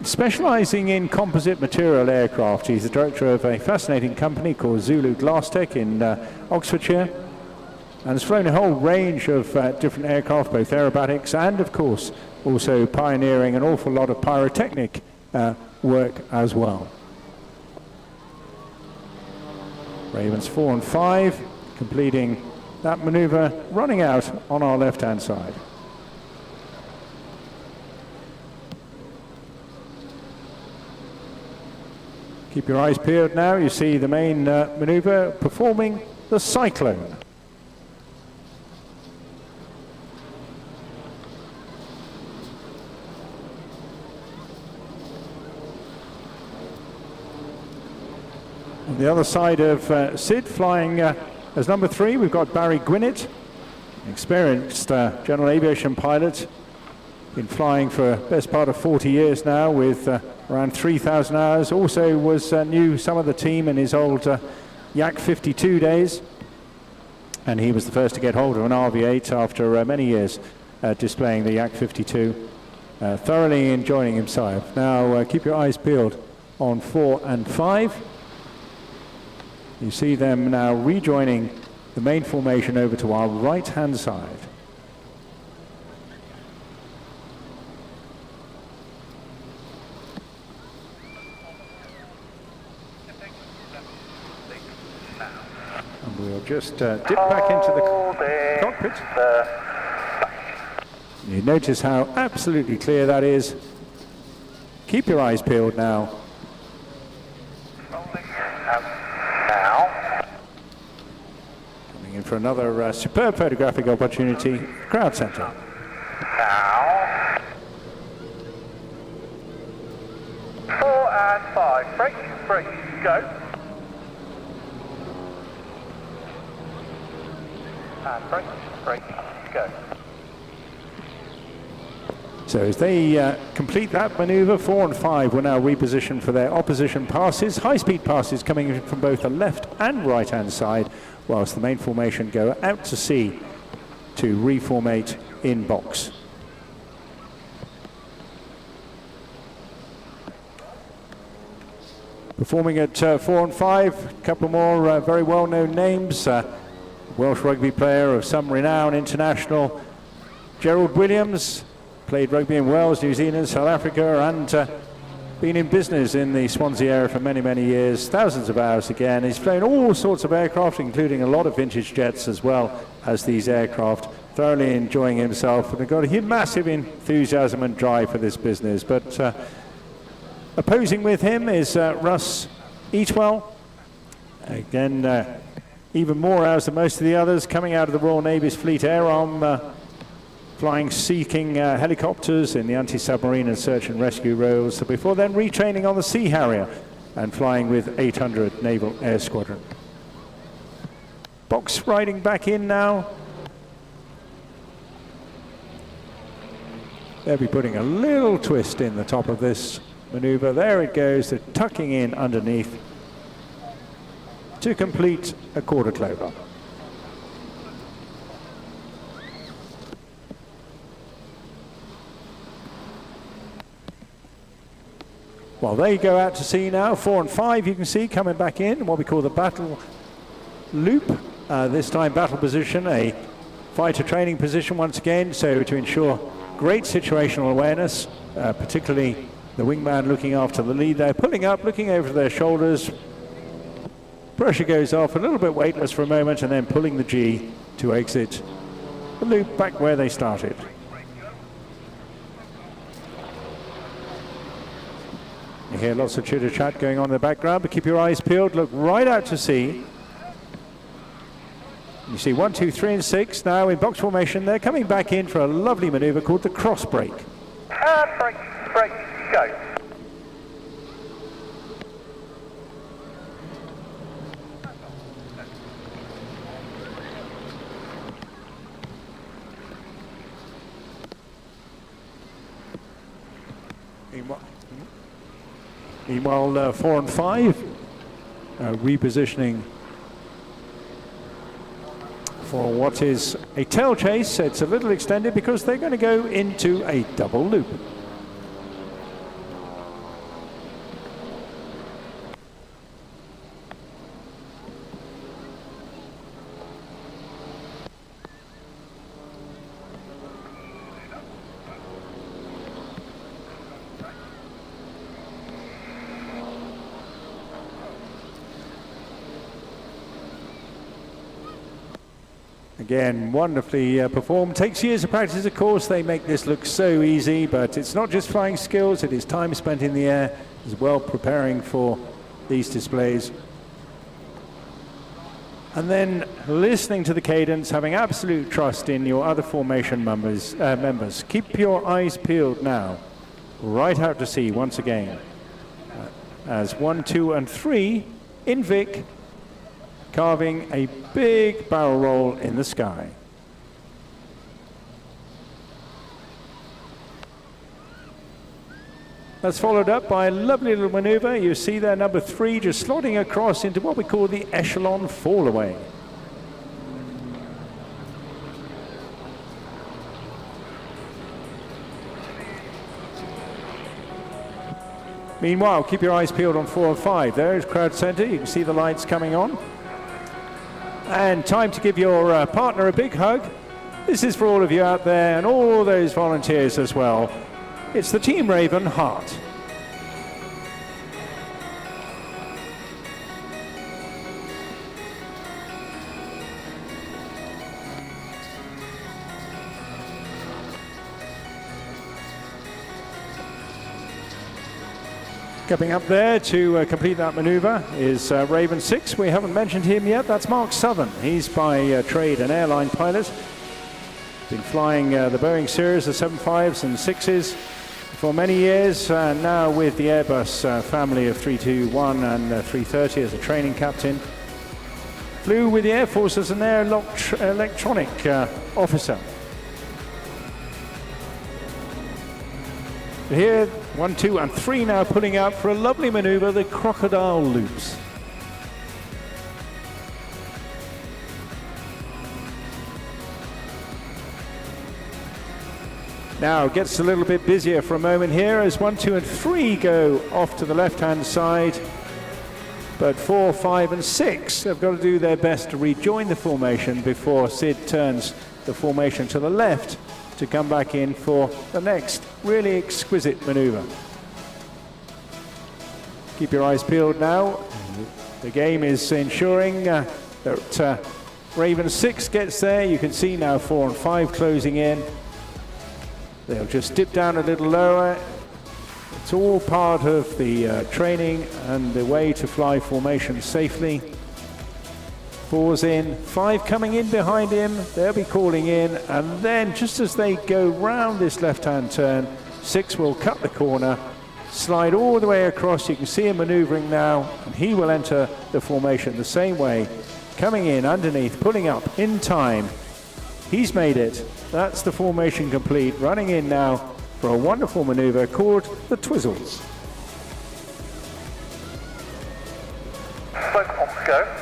Specialising in composite material aircraft. He's the director of a fascinating company called Zulu Glass Tech in Oxfordshire, and has flown a whole range of different aircraft, both aerobatics and, of course, also pioneering an awful lot of pyrotechnic work as well. Ravens 4 and 5 completing that manoeuvre, running out on our left-hand side. Keep your eyes peeled now. You see the main manoeuvre performing the cyclone. On the other side of Sid, flying as number 3, we've got Barry Gwinnett, experienced general aviation pilot. Been flying for the best part of 40 years now with around 3,000 hours. Also knew some of the team in his old Yak 52 days. And he was the first to get hold of an RV-8 after many years displaying the Yak 52. Thoroughly enjoying himself. Now keep your eyes peeled on 4 and 5. You see them now rejoining the main formation over to our right-hand side. And we'll just dip back into the cockpit. You notice how absolutely clear that is. Keep your eyes peeled now. Coming in for another superb photographic opportunity, crowd centre. Now. 4 and 5. Brake, brake, go. And brake, brake, go. So as they complete that manoeuvre, 4 and 5 will now reposition for their opposition passes. High-speed passes coming in from both the left and right-hand side, whilst the main formation go out to sea to reformate in box. Performing at 4 and 5, a couple more very well-known names. Welsh rugby player of some renown, international, Gerald Williams. Played rugby in Wales, New Zealand, South Africa, and been in business in the Swansea area for many, many years. Thousands of hours again. He's flown all sorts of aircraft, including a lot of vintage jets as well as these aircraft. Thoroughly enjoying himself, and got a massive enthusiasm and drive for this business. But opposing with him is Russ Eatwell. Again, even more hours than most of the others, coming out of the Royal Navy's Fleet Air Arm, flying Sea-King helicopters in the anti-submarine and search and rescue roles, before then retraining on the Sea Harrier and flying with 800 Naval Air Squadron. Box riding back in now. They'll be putting a little twist in the top of this manoeuvre. There it goes, they're tucking in underneath to complete a quarter clover. Well, they go out to sea now. 4 and 5, you can see, coming back in what we call the battle loop. This time battle position, a fighter training position once again, so to ensure great situational awareness, particularly the wingman looking after the lead there, pulling up, looking over their shoulders. Pressure goes off, a little bit weightless for a moment, and then pulling the G to exit the loop back where they started. You hear lots of chitter-chat going on in the background, but keep your eyes peeled, look right out to sea. You see 1, 2, 3 and 6 now in box formation. They're coming back in for a lovely manoeuvre called the cross break. Break, break, go. Meanwhile, 4 and 5 repositioning for what is a tail chase. It's a little extended because they're going to go into a double loop. Again, wonderfully performed. Takes years of practice, of course. They make this look so easy, but it's not just flying skills. It is time spent in the air as well, preparing for these displays. And then listening to the cadence, having absolute trust in your other formation members. Keep your eyes peeled now, right out to sea once again. As 1, 2, and 3 in Vic, carving a big barrel roll in the sky. That's followed up by a lovely little maneuver. You see there number 3 just slotting across into what we call the echelon fall away. Meanwhile, keep your eyes peeled on 4 and 5. There is crowd center. You can see the lights coming on. And time to give your partner a big hug. This is for all of you out there and all those volunteers as well. It's the Team Raven Heart. Coming up there to complete that maneuver is Raven 6. We haven't mentioned him yet. That's Mark Southern. He's by trade an airline pilot. Been flying the Boeing series, the 75s and 6s for many years. Now with the Airbus family of 321 and 330 as a training captain. Flew with the Air Force as an electronic officer. Here, 1, 2, and 3 now pulling out for a lovely maneuver, the crocodile loops. Now it gets a little bit busier for a moment here as 1, 2, and 3 go off to the left-hand side. But 4, 5, and 6 have got to do their best to rejoin the formation before Sid turns the formation to the left to come back in for the next really exquisite maneuver. Keep your eyes peeled now. The game is ensuring that Raven 6 gets there. You can see now 4 and 5 closing in. They'll just dip down a little lower. It's all part of the training and the way to fly formation safely. 4's in, 5 coming in behind him, they'll be calling in, and then just as they go round this left-hand turn, 6 will cut the corner, slide all the way across. You can see him maneuvering now, and he will enter the formation the same way, coming in underneath, pulling up in time. He's made it. That's the formation complete, running in now for a wonderful maneuver called the Twizzles. Slope on, go.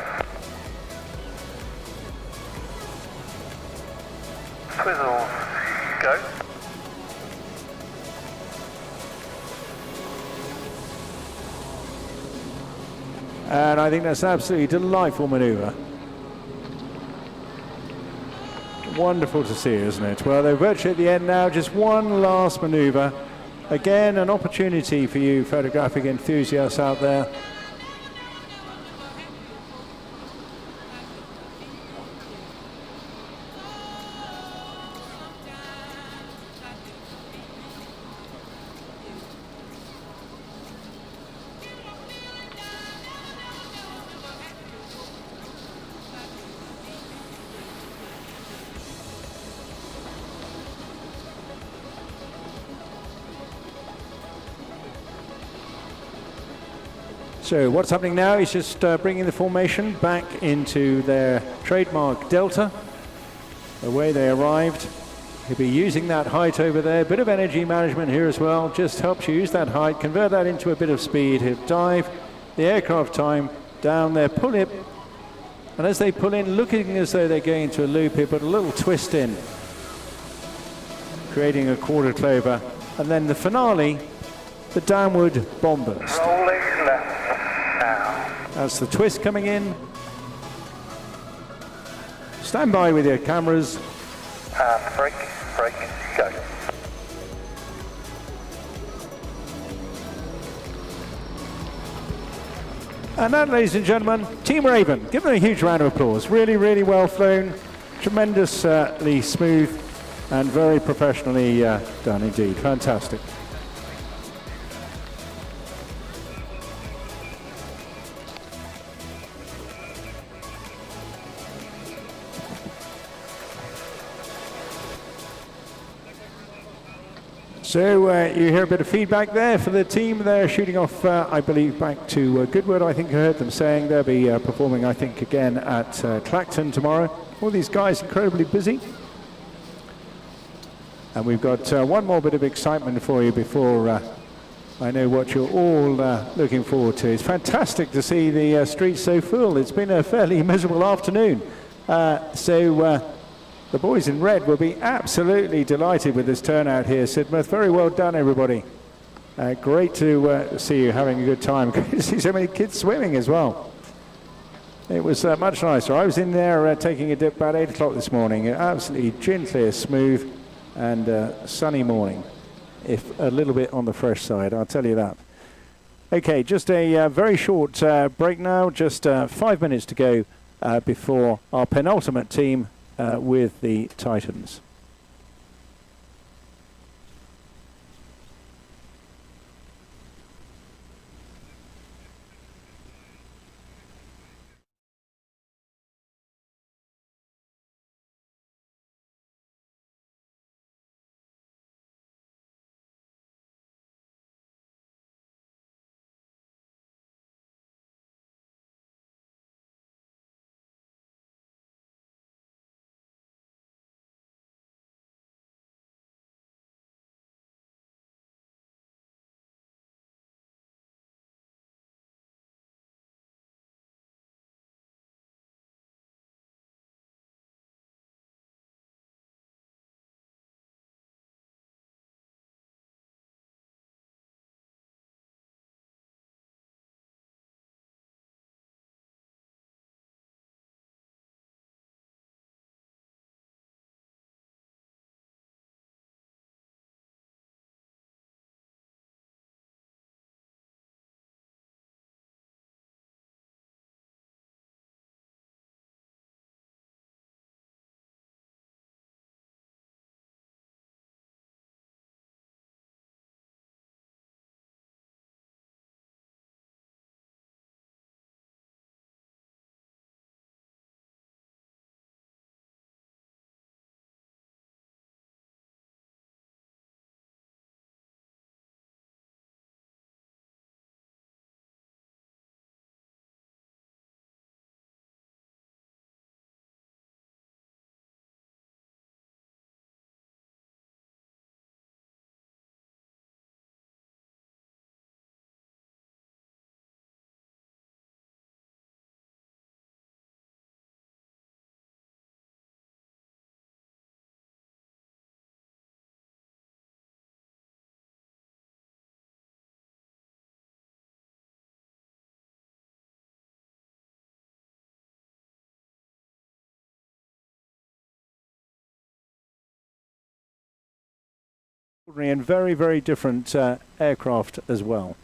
Twizzles, go. And I think that's an absolutely delightful maneuver. Wonderful to see, isn't it? Well, they're virtually at the end now, just one last maneuver. Again, an opportunity for you photographic enthusiasts out there. So what's happening now is just bringing the formation back into their trademark delta, the way they arrived. He'll be using that height over there. A bit of energy management here as well, just helps you use that height, convert that into a bit of speed. He'll dive the aircraft time down there, pull it, and as they pull in, looking as though they're going into a loop, he'll put a little twist in, creating a quarter clover, and then the finale, the downward bomb burst. Rolling left now. That's the twist coming in. Stand by with your cameras. And brake, go. And that, ladies and gentlemen, Team Raven, give them a huge round of applause. Really, really well flown. tremendously smooth and very professionally done indeed. Fantastic. So you hear a bit of feedback there for the team. They're shooting off, I believe, back to Goodwin. I think I heard them saying they'll be performing, I think, again at Clacton tomorrow. All these guys incredibly busy. And we've got one more bit of excitement for you before I know what you're all looking forward to. It's fantastic to see the streets so full. It's been a fairly miserable afternoon. The boys in red will be absolutely delighted with this turnout here, Sidmouth. Very well done, everybody. Great to see you having a good time. Great to see so many kids swimming as well. It was much nicer. I was in there taking a dip about 8 o'clock this morning. Absolutely gin clear, smooth, and sunny morning, if a little bit on the fresh side, I'll tell you that. Okay, just a very short break now, just 5 minutes to go before our penultimate team with the Titans. And very, very different aircraft as well.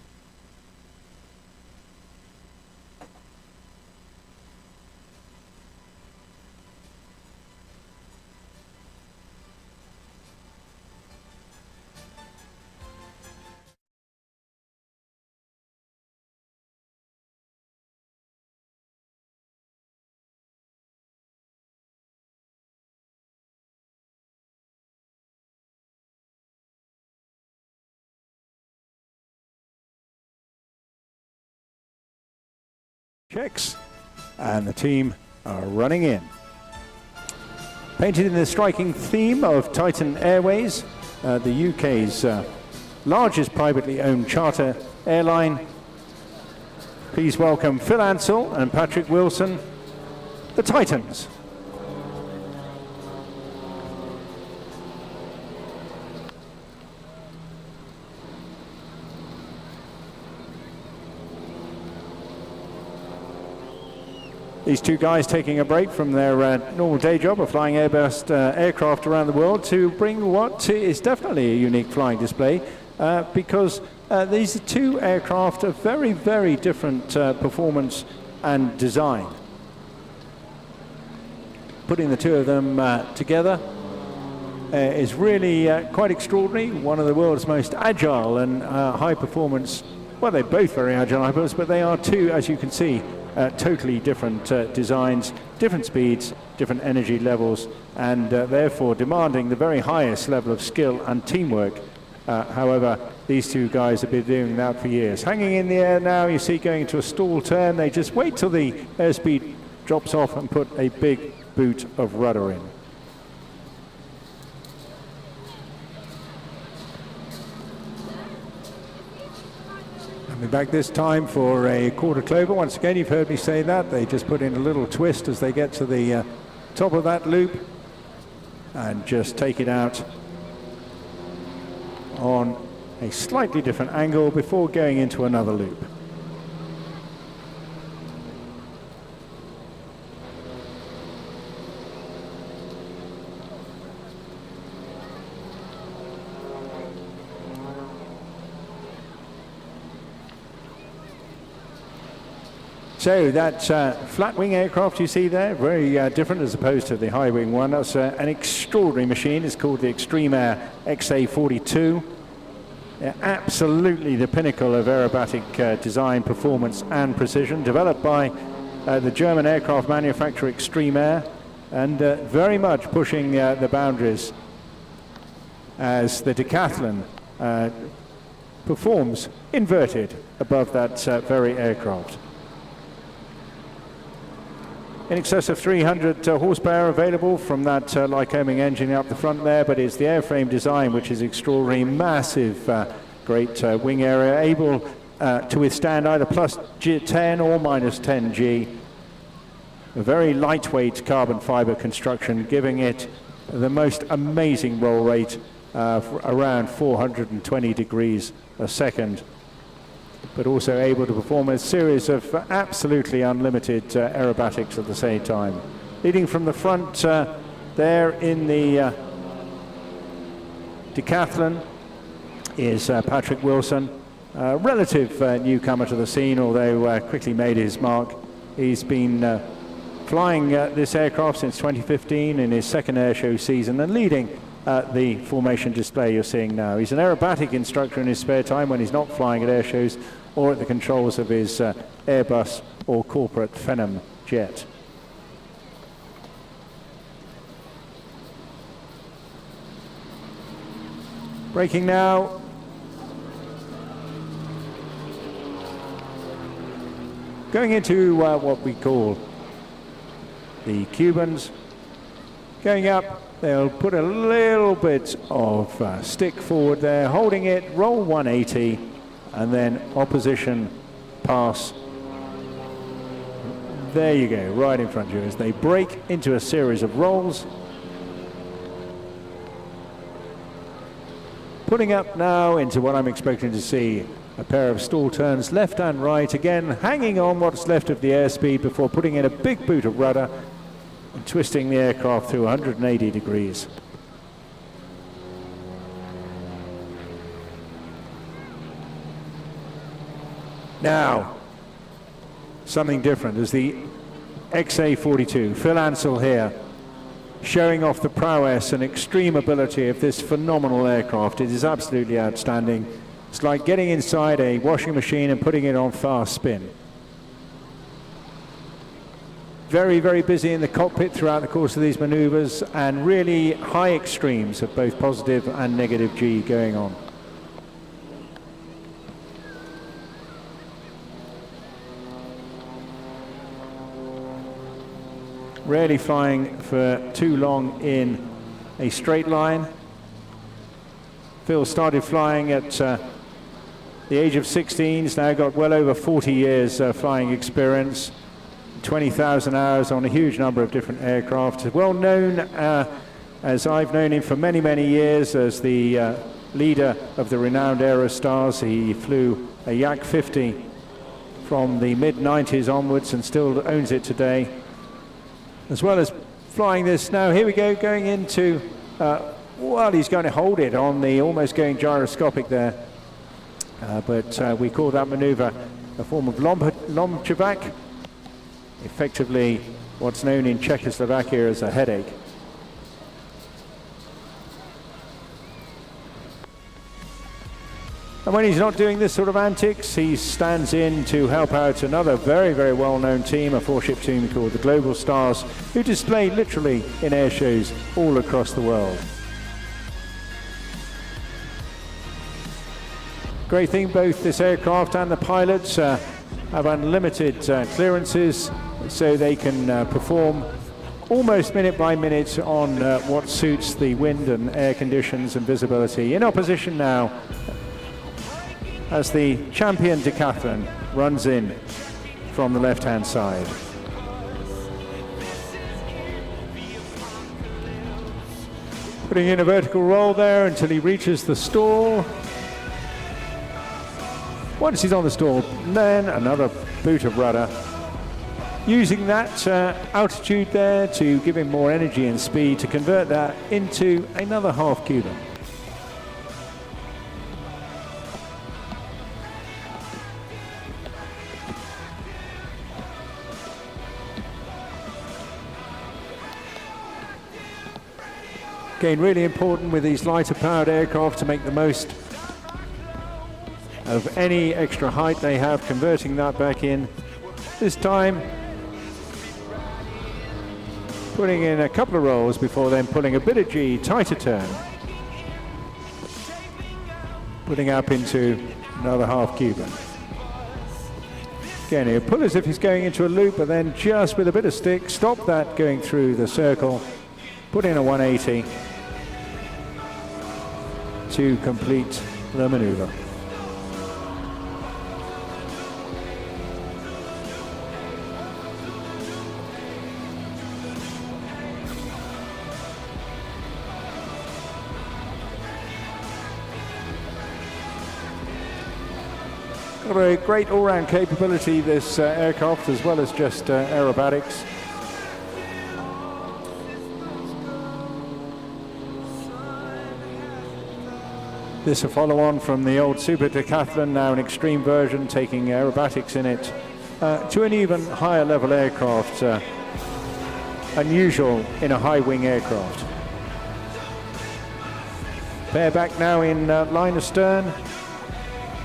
Checks, and the team are running in. Painted in the striking theme of Titan Airways, the UK's largest privately owned charter airline. Please welcome Phil Ansell and Patrick Wilson, the Titans. These two guys taking a break from their normal day job of flying Airbus aircraft around the world to bring what is definitely a unique flying display because these are two aircraft of very, very different performance and design. putting the two of them together is really quite extraordinary. One of the world's most agile and high performance, well, they're both very agile, I suppose, but they are two, as you can see, totally different designs, different speeds, different energy levels, and therefore demanding the very highest level of skill and teamwork. However, these two guys have been doing that for years. Hanging in the air now, you see going into a stall turn. They just wait till the airspeed drops off and put a big boot of rudder in. Coming back this time for a quarter clover. Once again, you've heard me say that. They just put in a little twist as they get to the top of that loop and just take it out on a slightly different angle before going into another loop. So that flat wing aircraft you see there, very different as opposed to the high wing one. That's an extraordinary machine. It's called the Extreme Air XA42. Absolutely the pinnacle of aerobatic design, performance and precision, developed by the German aircraft manufacturer Extreme Air, and very much pushing the boundaries as the decathlon performs inverted above that very aircraft. In excess of 300 horsepower available from that Lycoming engine up the front there, but it's the airframe design which is extraordinary. Massive, great wing area, able to withstand either plus 10 or minus 10 G. A very lightweight carbon fiber construction, giving it the most amazing roll rate for around 420 degrees a second, but also able to perform a series of absolutely unlimited aerobatics at the same time. Leading from the front there in the decathlon is Patrick Wilson, relative newcomer to the scene, although quickly made his mark. He's been flying this aircraft since 2015 in his second airshow season and leading the formation display you're seeing now. He's an aerobatic instructor in his spare time when he's not flying at airshows or at the controls of his Airbus or corporate Phenom jet. Braking now. Going into what we call the Cubans. Going up, they'll put a little bit of stick forward there, holding it, roll 180, and then opposition pass. There you go, right in front of you as they break into a series of rolls. Putting up now into what I'm expecting to see, a pair of stall turns left and right, again hanging on what's left of the airspeed before putting in a big boot of rudder and twisting the aircraft through 180 degrees. Now, something different as the XA42, Phil Ansell here, showing off the prowess and extreme ability of this phenomenal aircraft. It is absolutely outstanding. It's like getting inside a washing machine and putting it on fast spin. Very, very busy in the cockpit throughout the course of these maneuvers, and really high extremes of both positive and negative G going on. Rarely flying for too long in a straight line. Phil started flying at the age of 16, he's now got well over 40 years flying experience, 20,000 hours on a huge number of different aircraft. Well known, as I've known him for many, many years, as the leader of the renowned Aerostars. He flew a Yak 50 from the mid-90s onwards and still owns it today. As well as flying this now, here we go, going into, well, he's going to hold it on the almost going gyroscopic there. But we call that maneuver a form of Lomchevak. effectively what's known in Czechoslovakia as a headache. And when he's not doing this sort of antics, he stands in to help out another very, very well-known team, a four-ship team called the Global Stars, who display literally in air shows all across the world. Great thing, both this aircraft and the pilots have unlimited clearances, so they can perform almost minute by minute on what suits the wind and air conditions and visibility. In opposition now, as the champion decathlon runs in from the left-hand side. Putting in a vertical roll there until he reaches the stall. Once he's on the stall, then another boot of rudder. Using that altitude there to give him more energy and speed to convert that into another half Cuban. Again, really important with these lighter powered aircraft to make the most of any extra height they have, converting that back in. This time, putting in a couple of rolls before then pulling a bit of G, tighter turn. Putting up into another half Cuban. Again, he'll pull as if he's going into a loop, but then just with a bit of stick, stop that going through the circle, put in a 180 to complete the maneuver. Got a great all-round capability, this aircraft, as well as just aerobatics. This a follow-on from the old Super Decathlon, now an extreme version, taking aerobatics in it to an even higher level aircraft, unusual in a high-wing aircraft. Pair back now in line astern,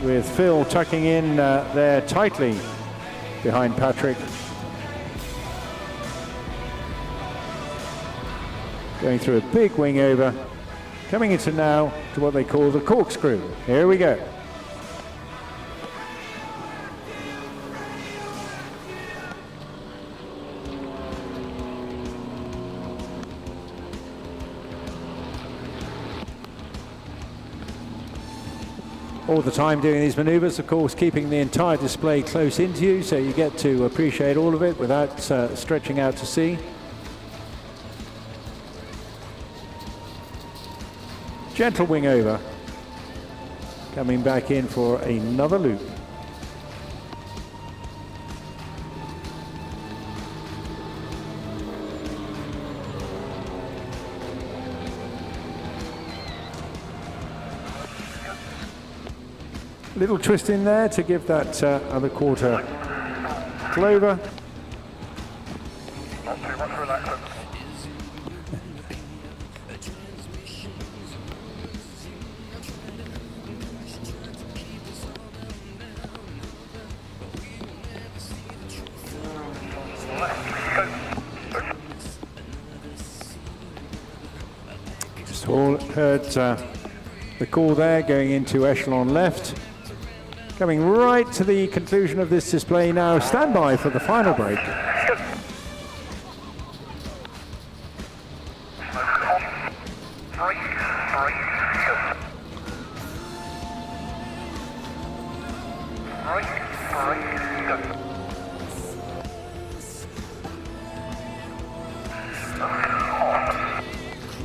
with Phil tucking in there tightly behind Patrick. Going through a big wing over. Coming into now to what they call the corkscrew. Here we go. All the time doing these maneuvers, of course, keeping the entire display close into you, so you get to appreciate all of it without stretching out to sea. Gentle wing over, coming back in for another loop. Little twist in there to give that other quarter clover. Not too much relaxant. Just all heard the call there, going into echelon left. Coming right to the conclusion of this display now. Stand by for the final break.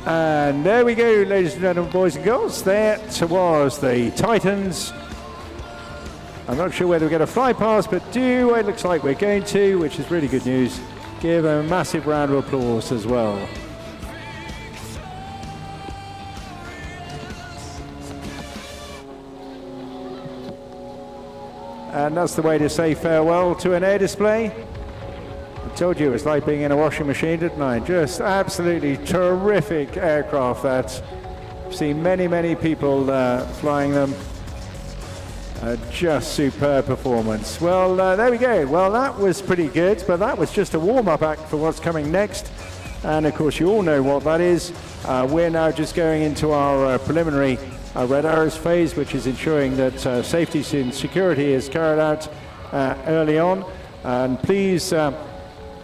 And there we go, ladies and gentlemen, boys and girls. There was the Titans. I'm not sure whether we get a fly past, but it looks like we're going to, which is really good news. Give a massive round of applause as well. And that's the way to say farewell to an air display. Told you it was like being in a washing machine, didn't I? Just absolutely terrific aircraft that. I've seen many people flying them. Just superb performance. Well, there we go. Well, that was pretty good, but that was just a warm-up act for what's coming next. And of course, you all know what that is. We're now just going into our preliminary red arrows phase, which is ensuring that safety and security is carried out early on. And please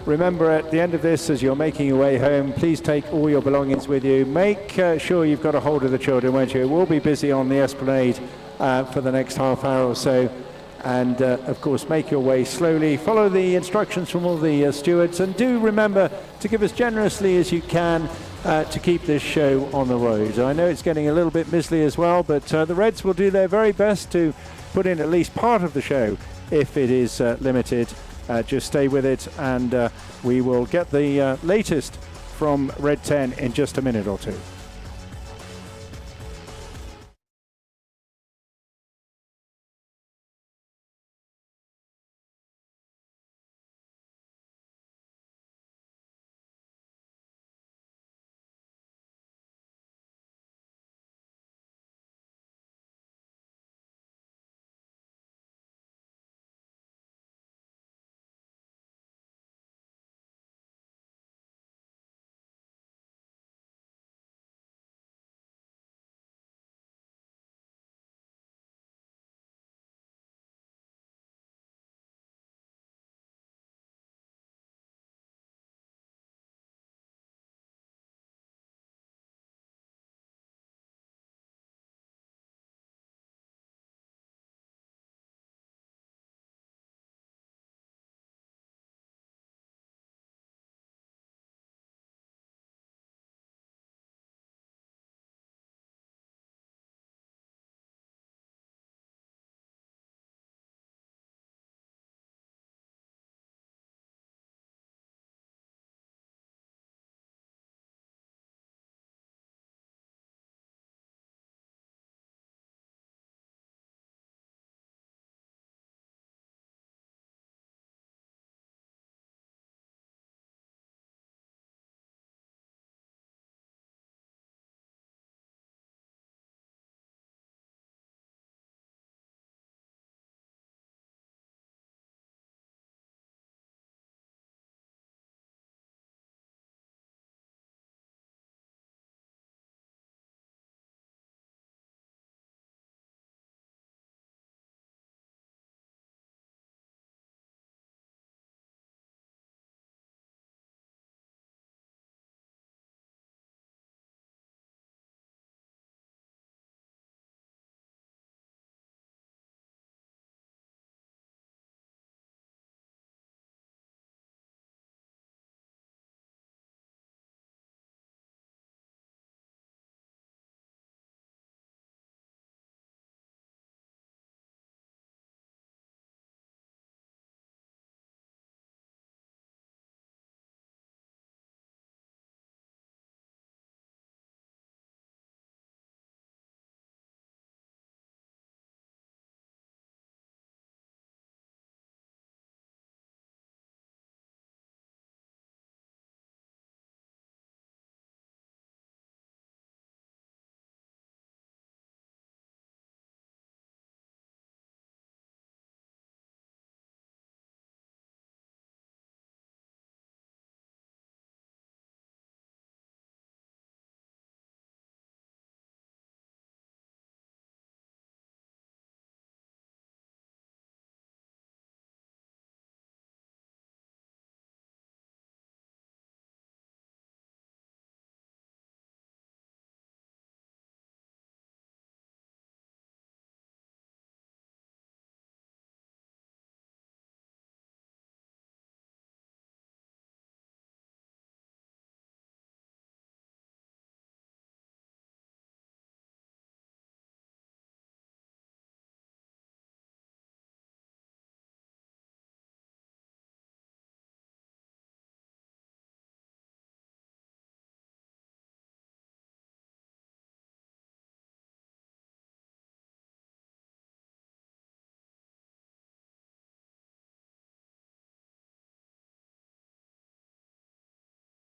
remember at the end of this, as you're making your way home, please take all your belongings with you. Make sure you've got a hold of the children, won't you? We'll be busy on the Esplanade for the next half hour or so. And of course, make your way slowly. Follow the instructions from all the stewards, and do remember to give as generously as you can to keep this show on the road. I know it's getting a little bit miserly as well, but the Reds will do their very best to put in at least part of the show if it is limited. Just stay with it, and we will get the latest from Red 10 in just a minute or two.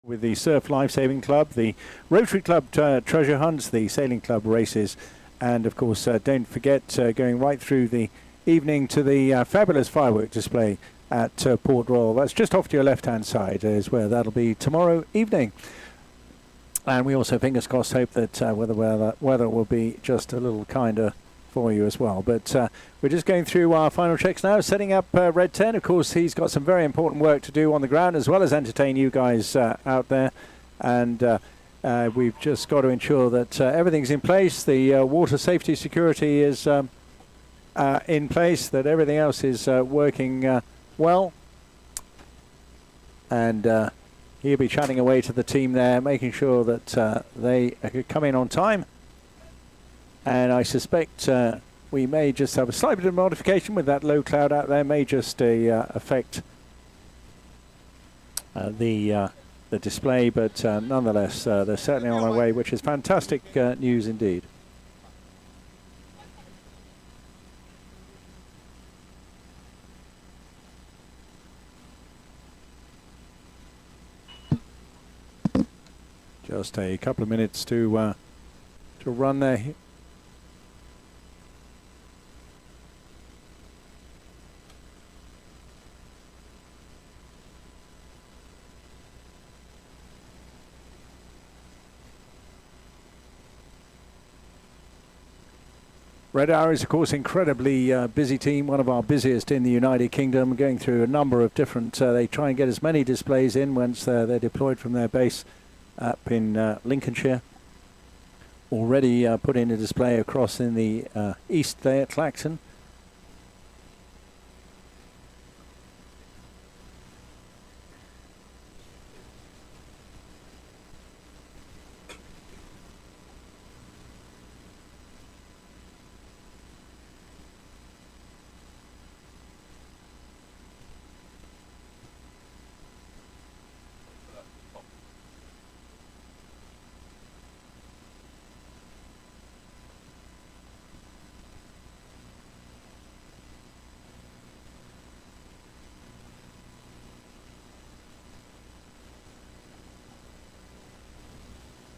With the Surf Lifesaving Club, the Rotary Club treasure hunts, the Sailing Club races, and of course don't forget going right through the evening to the fabulous firework display at Port Royal. That's just off to your left hand side is where that'll be tomorrow evening. And we also, fingers crossed, hope that weather will be just a little kinder for you as well. But we're just going through our final checks now, setting up Red 10. Of course, he's got some very important work to do on the ground as well as entertain you guys out there. And we've just got to ensure that everything's in place. The water safety security is in place, that everything else is working well. And he'll be chatting away to the team there, making sure that they come in on time. And I suspect we may just have a slight bit of modification with that low cloud out there, may just affect the display, but nonetheless, they're certainly on their way, which is fantastic news indeed. Just a couple of minutes to run there. Red Arrow is, of course, incredibly busy team, one of our busiest in the United Kingdom, going through a number of different, they try and get as many displays in once they're deployed from their base up in Lincolnshire. Already put in a display across in the east there at Claxon.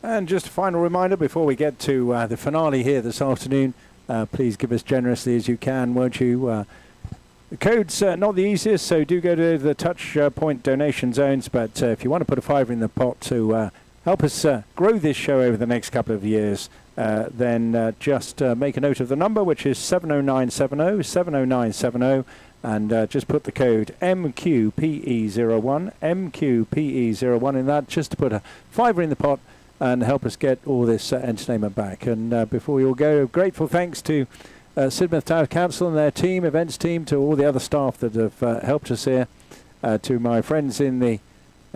And just a final reminder before we get to the finale here this afternoon, please give us generously as you can, won't you? The code's not the easiest, so do go to the touch point donation zones, but if you want to put a £5 in the pot to help us grow this show over the next couple of years, then just make a note of the number, which is 70970, 70970, and just put the code MQPE01, MQPE01 in that, just to put a £5 in the pot and help us get all this entertainment back. And before we all go, grateful thanks to Sidmouth Town Council and their team, events team, to all the other staff that have helped us here, to my friends in the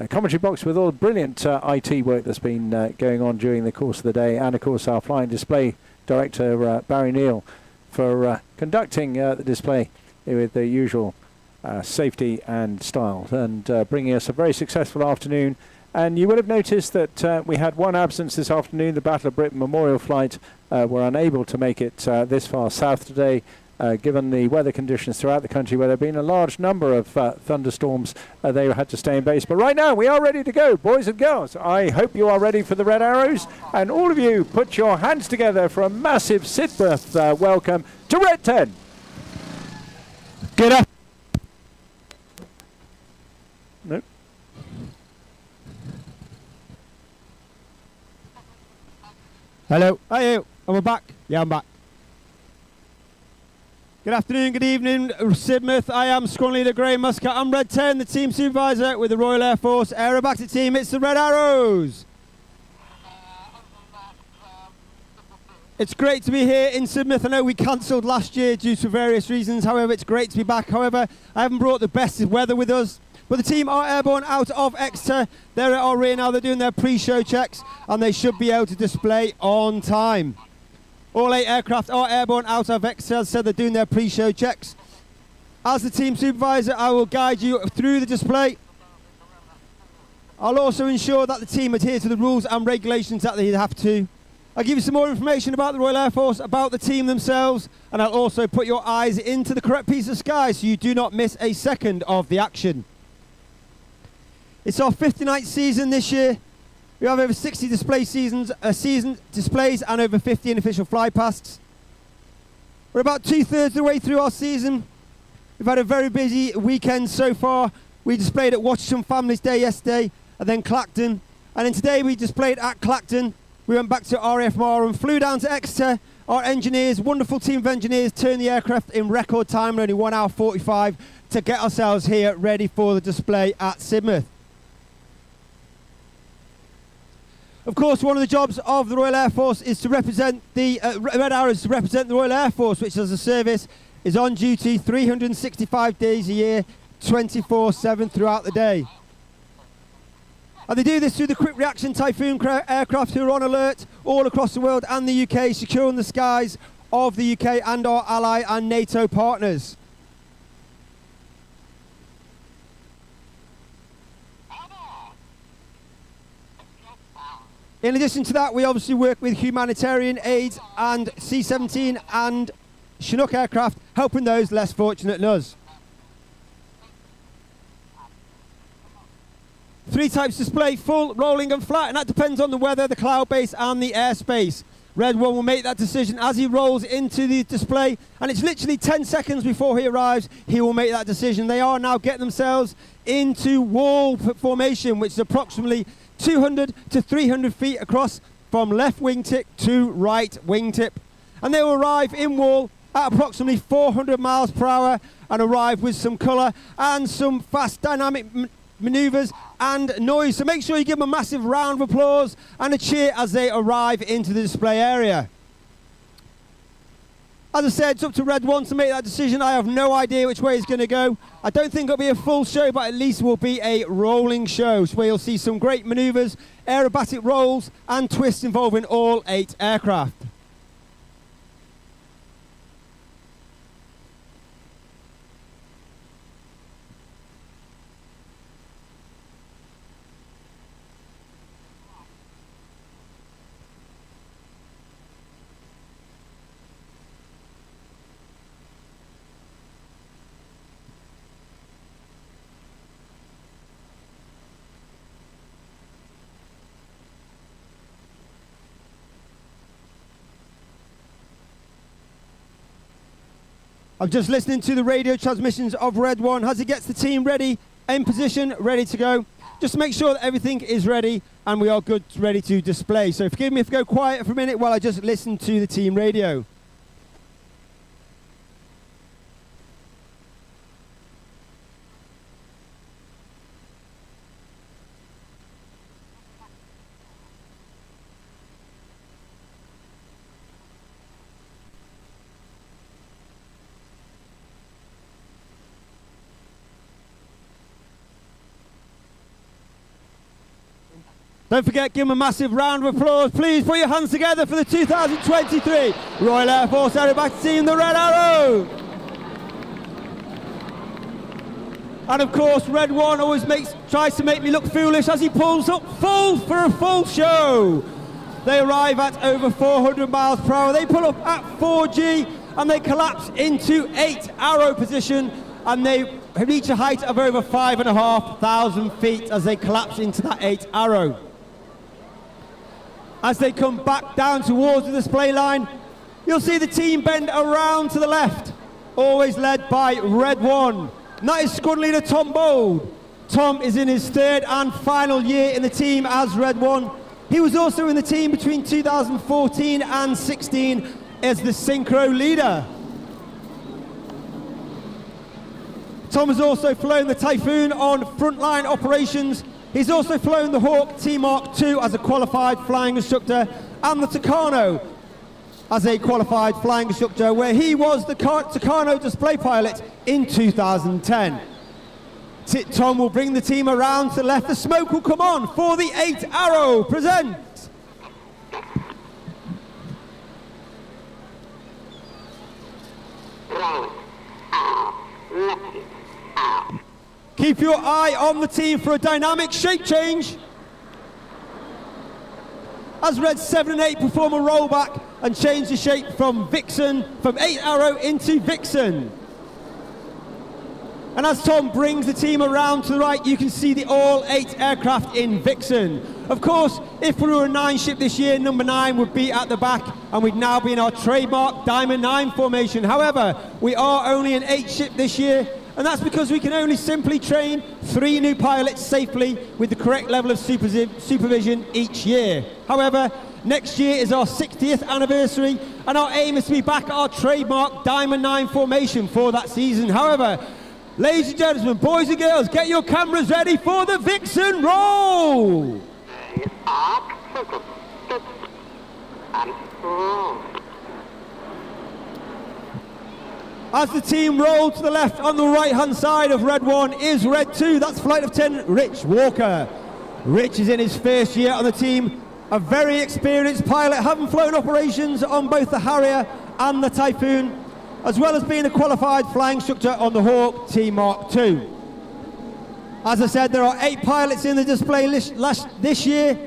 commentary box with all the brilliant IT work that's been going on during the course of the day, and of course our flying display director Barry Neal for conducting the display with the usual safety and style, and bringing us a very successful afternoon. And you will have noticed that we had one absence this afternoon. The Battle of Britain Memorial Flight were unable to make it this far south today, given the weather conditions throughout the country, where there have been a large number of thunderstorms. They had to stay in base. But right now, we are ready to go, boys and girls. I hope you are ready for the Red Arrows. And all of you, put your hands together for a massive Sidmouth welcome to Red 10. Get up. Nope. Hello. Hi, am I back? Yeah, I'm back. Good afternoon, good evening, Sidmouth. I am Squadron Leader Graham Muscat. I'm Red 10, the team supervisor with the Royal Air Force Aerobatic team. It's the Red Arrows. It's great to be here in Sidmouth. I know we cancelled last year due to various reasons. However, it's great to be back. However, I haven't brought the best weather with us. But the team are airborne out of Exeter. They're at our rear now. They're doing their pre-show checks, and they should be able to display on time. All 8 aircraft are airborne out of Exeter, so they're doing their pre-show checks. As the team supervisor, I will guide you through the display. I'll also ensure that the team adhere to the rules and regulations that they have to. I'll give you some more information about the Royal Air Force, about the team themselves, and I'll also put your eyes into the correct piece of sky so you do not miss a second of the action. It's our 59th season this year. We have over 60 displays and over 15 official fly pasts. We're about 2/3 of the way through our season. We've had a very busy weekend so far. We displayed at Watcham Families Day yesterday, and then Clacton. And then today we displayed at Clacton. We went back to RAF and flew down to Exeter. Our engineers, wonderful team of engineers, turned the aircraft in record time, only 1 hour 45, to get ourselves here ready for the display at Sidmouth. Of course, one of the jobs of the Royal Air Force is to represent the Red Arrows, to represent the Royal Air Force, which as a service is on duty 365 days a year, 24/7 throughout the day. And they do this through the quick reaction Typhoon aircraft who are on alert all across the world and the UK, securing the skies of the UK and our ally and NATO partners. In addition to that, we obviously work with humanitarian aid and C-17 and Chinook aircraft, helping those less fortunate than us. 3 types display, full, rolling and flat, and that depends on the weather, the cloud base and the airspace. Red One will make that decision as he rolls into the display, and it's literally 10 seconds before he arrives, he will make that decision. They are now getting themselves into wall formation, which is approximately 200 to 300 feet across from left wingtip to right wingtip. And they will arrive in wall at approximately 400 miles per hour and arrive with some colour and some fast dynamic manoeuvres and noise. So make sure you give them a massive round of applause and a cheer as they arrive into the display area. As I said, it's up to Red One to make that decision. I have no idea which way it's going to go. I don't think it'll be a full show, but at least it will be a rolling show, where you'll see some great manoeuvres, aerobatic rolls and twists involving all 8 aircraft. I'm just listening to the radio transmissions of Red One as he gets the team ready, in position, ready to go. Just to make sure that everything is ready and we are good, ready to display. So forgive me if I go quiet for a minute while I just listen to the team radio. Don't forget, give them a massive round of applause. Please put your hands together for the 2023 Royal Air Force Aerobatic team, the Red Arrow. And of course, Red One always tries to make me look foolish as he pulls up full for a full show. They arrive at over 400 miles per hour. They pull up at 4G and they collapse into 8 arrow position, and they reach a height of over 5,500 feet as they collapse into that 8 arrow. As they come back down towards the display line, you'll see the team bend around to the left, always led by Red One. And that is squad leader Tom Bold. Tom is in his 3rd and final year in the team as Red One. He was also in the team between 2014 and 16 as the synchro leader. Tom has also flown the Typhoon on frontline operations. He's also flown the Hawk T-Mark II as a qualified flying instructor and the Tucano as a qualified flying instructor, where he was the Tucano display pilot in 2010. Tom will bring the team around to the left. The smoke will come on for the 8 Arrow presents. Keep your eye on the team for a dynamic shape change as Red 7 and 8 perform a rollback and change the shape from Vixen, from 8 Arrow into Vixen. And as Tom brings the team around to the right, you can see the all 8 aircraft in Vixen. Of course, if we were a 9 ship this year, number 9 would be at the back, and we'd now be in our trademark Diamond 9 formation. However, we are only an 8 ship this year, and that's because we can only simply train 3 new pilots safely with the correct level of supervision each year. However, next year is our 60th anniversary, and our aim is to be back at our trademark Diamond 9 formation for that season. However, ladies and gentlemen, boys and girls, get your cameras ready for the Vixen roll! As the team roll to the left, on the right hand side of Red 1 is Red 2, that's Flight Lieutenant Rich Walker. Rich is in his first year on the team, a very experienced pilot, having flown operations on both the Harrier and the Typhoon, as well as being a qualified flying instructor on the Hawk T Mark II. As I said, there are 8 pilots in the display list this year.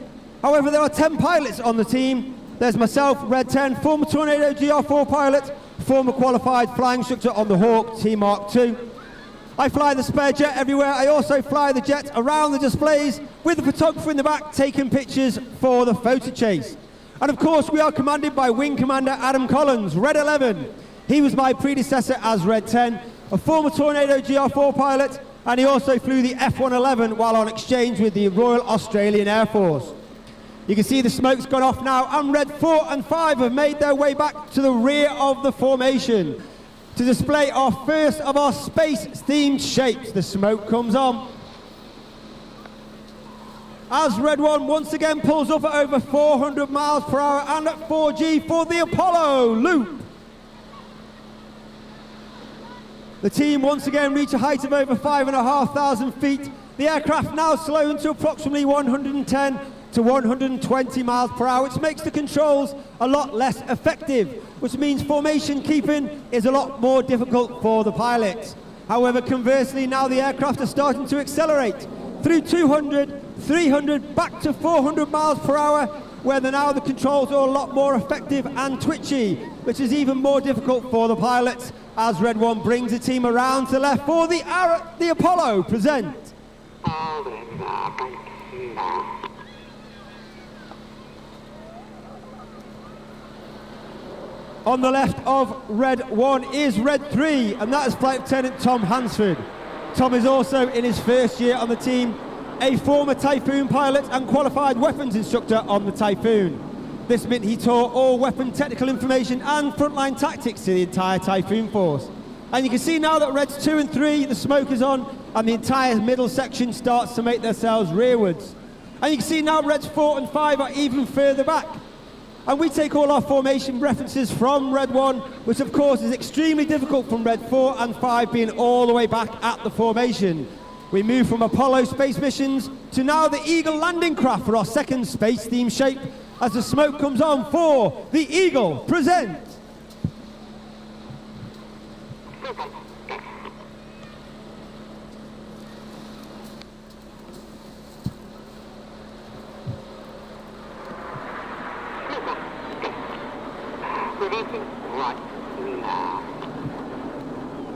However, there are 10 pilots on the team. There's myself, Red 10, former Tornado GR4 pilot, former qualified flying instructor on the Hawk T Mark II. I fly the spare jet everywhere. I also fly the jet around the displays with the photographer in the back taking pictures for the photo chase. And of course, we are commanded by Wing Commander Adam Collins, Red 11. He was my predecessor as Red 10, a former Tornado GR4 pilot, and he also flew the F-111 while on exchange with the Royal Australian Air Force. You can see the smoke's gone off now, and Red 4 and 5 have made their way back to the rear of the formation to display our first of our space-themed shapes. The smoke comes on. As Red 1 once again pulls up at over 400 miles per hour and at 4G for the Apollo loop. The team once again reach a height of over 5,500 feet. The aircraft now slowing to approximately 110 to 120 miles per hour, which makes the controls a lot less effective, which means formation keeping is a lot more difficult for the pilots. However, conversely, now the aircraft are starting to accelerate through 200, 300, back to 400 miles per hour, where now the controls are a lot more effective and twitchy, which is even more difficult for the pilots, as Red 1 brings the team around to the left for the Apollo present. On the left of Red 1 is Red 3, and that is Flight Lieutenant Tom Hansford. Tom is also in his first year on the team, a former Typhoon pilot and qualified weapons instructor on the Typhoon. This meant he taught all weapon technical information and frontline tactics to the entire Typhoon force. And you can see now that Reds 2 and 3, the smoke is on, and the entire middle section starts to make themselves rearwards. And you can see now Reds 4 and 5 are even further back. And we take all our formation references from Red 1, which of course is extremely difficult from Red 4 and 5 being all the way back at the formation. We move from Apollo space missions to now the Eagle landing craft for our second space theme shape, as the smoke comes on for the Eagle present.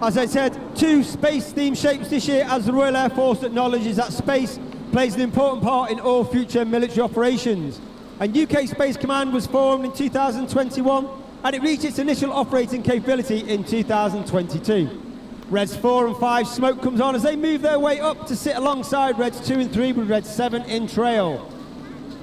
As I said, 2 space-themed shapes this year, as the Royal Air Force acknowledges that space plays an important part in all future military operations. And UK Space Command was formed in 2021, and it reached its initial operating capability in 2022. Reds 4 and 5 smoke comes on as they move their way up to sit alongside Reds 2 and 3 with Red 7 in trail.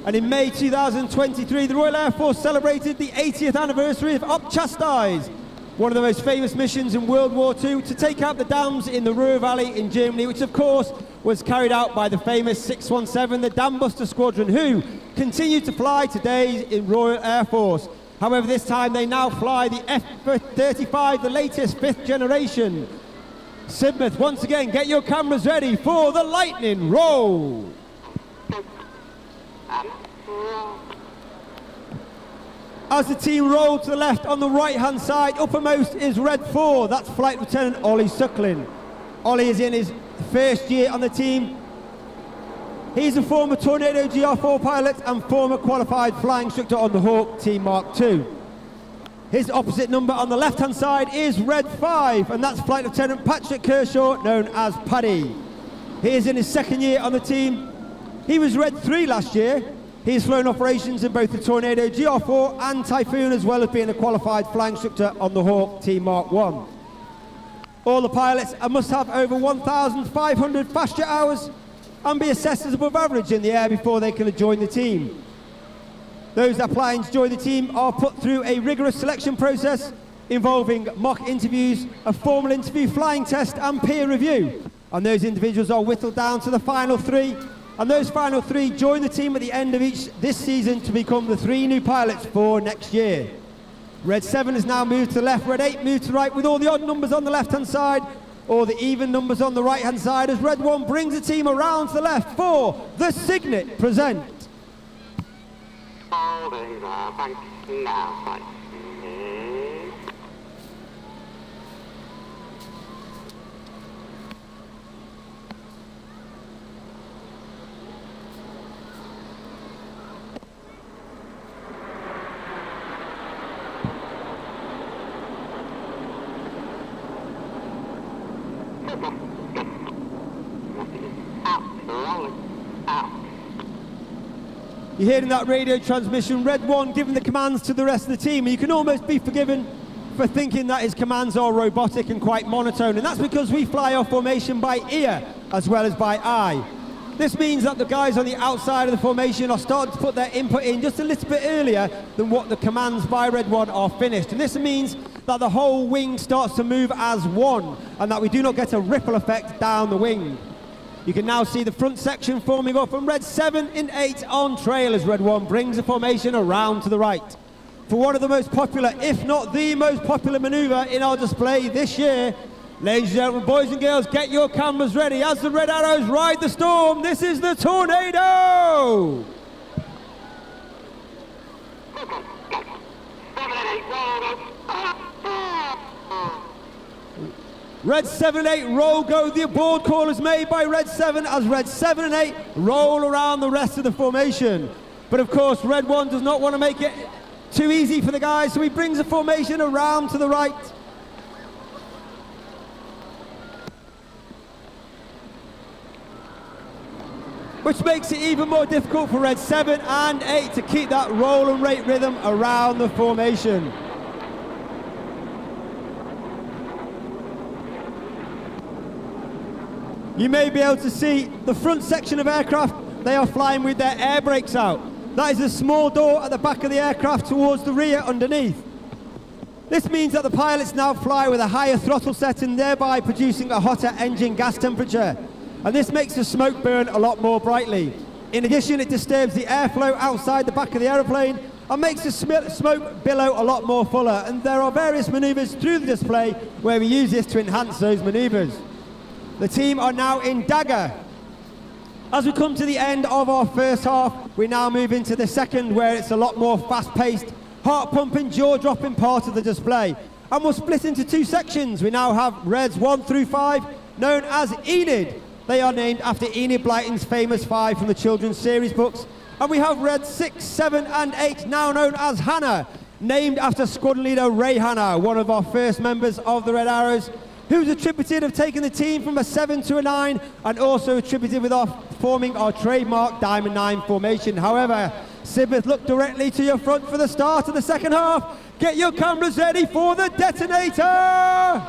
And in May 2023, the Royal Air Force celebrated the 80th anniversary of Op Chastise, one of the most famous missions in World War II, to take out the dams in the Ruhr Valley in Germany, which of course was carried out by the famous 617, the Dam Buster Squadron, who continue to fly today in Royal Air Force. However, this time they now fly the F-35, the latest 5th generation. Sidmouth, once again, get your cameras ready for the lightning roll. As the team roll to the left, on the right hand side, uppermost is Red 4, that's Flight Lieutenant Ollie Suckling. Ollie is in his first year on the team. He's a former Tornado GR4 pilot and former qualified flying instructor on the Hawk T Mark II. His opposite number on the left-hand side is Red 5, and that's Flight Lieutenant Patrick Kershaw, known as Paddy. He is in his second year on the team. He was Red 3 last year. He has flown operations in both the Tornado GR4 and Typhoon, as well as being a qualified flying instructor on the Hawk Team Mark 1. All the pilots must have over 1,500 fast jet hours and be assessed as above average in the air before they can join the team. Those applying to join the team are put through a rigorous selection process involving mock interviews, a formal interview, flying test and peer review. And those individuals are whittled down to the final 3, and those final 3 join the team at the end of this season to become the 3 new pilots for next year. Red 7 has now moved to the left, Red 8 moved to the right with all the odd numbers on the left hand side, or the even numbers on the right hand side, as Red 1 brings the team around to the left for the Signet present. You're hearing that radio transmission, Red 1 giving the commands to the rest of the team, and you can almost be forgiven for thinking that his commands are robotic and quite monotone, and that's because we fly our formation by ear as well as by eye. This means that the guys on the outside of the formation are starting to put their input in just a little bit earlier than what the commands by Red 1 are finished, and this means that the whole wing starts to move as one, and that we do not get a ripple effect down the wing. You can now see the front section forming up from Red 7 and 8 on trail as Red 1 brings the formation around to the right. For one of the most popular, if not the most popular manoeuvre in our display this year, ladies and gentlemen, boys and girls, get your cameras ready as the Red Arrows ride the storm. This is the Tornado! Red 7 and 8 roll go. The aboard call is made by Red 7 as Red 7 and 8 roll around the rest of the formation. But of course, Red 1 does not want to make it too easy for the guys, so he brings the formation around to the right. Which makes it even more difficult for Red 7 and 8 to keep that roll and rate rhythm around the formation. You may be able to see the front section of aircraft, they are flying with their air brakes out. That is a small door at the back of the aircraft towards the rear underneath. This means that the pilots now fly with a higher throttle setting, thereby producing a hotter engine gas temperature. And this makes the smoke burn a lot more brightly. In addition, it disturbs the airflow outside the back of the aeroplane and makes the smoke billow a lot more fuller. And there are various manoeuvres through the display where we use this to enhance those manoeuvres. The team are now in dagger. As we come to the end of our first half, we now move into the second, where it's a lot more fast-paced, heart-pumping, jaw-dropping part of the display. And we'll split into 2 sections. We now have Reds 1 through 5, known as Enid. They are named after Enid Blyton's famous 5 from the children's series books. And we have Reds 6, 7 and 8, now known as Hannah, named after Squadron Leader Ray Hannah, one of our first members of the Red Arrows, who's attributed of taking the team from a 7 to a 9, and also attributed with forming our trademark Diamond 9 formation. However, Sidmouth, look directly to your front for the start of the second half. Get your cameras ready for the detonator!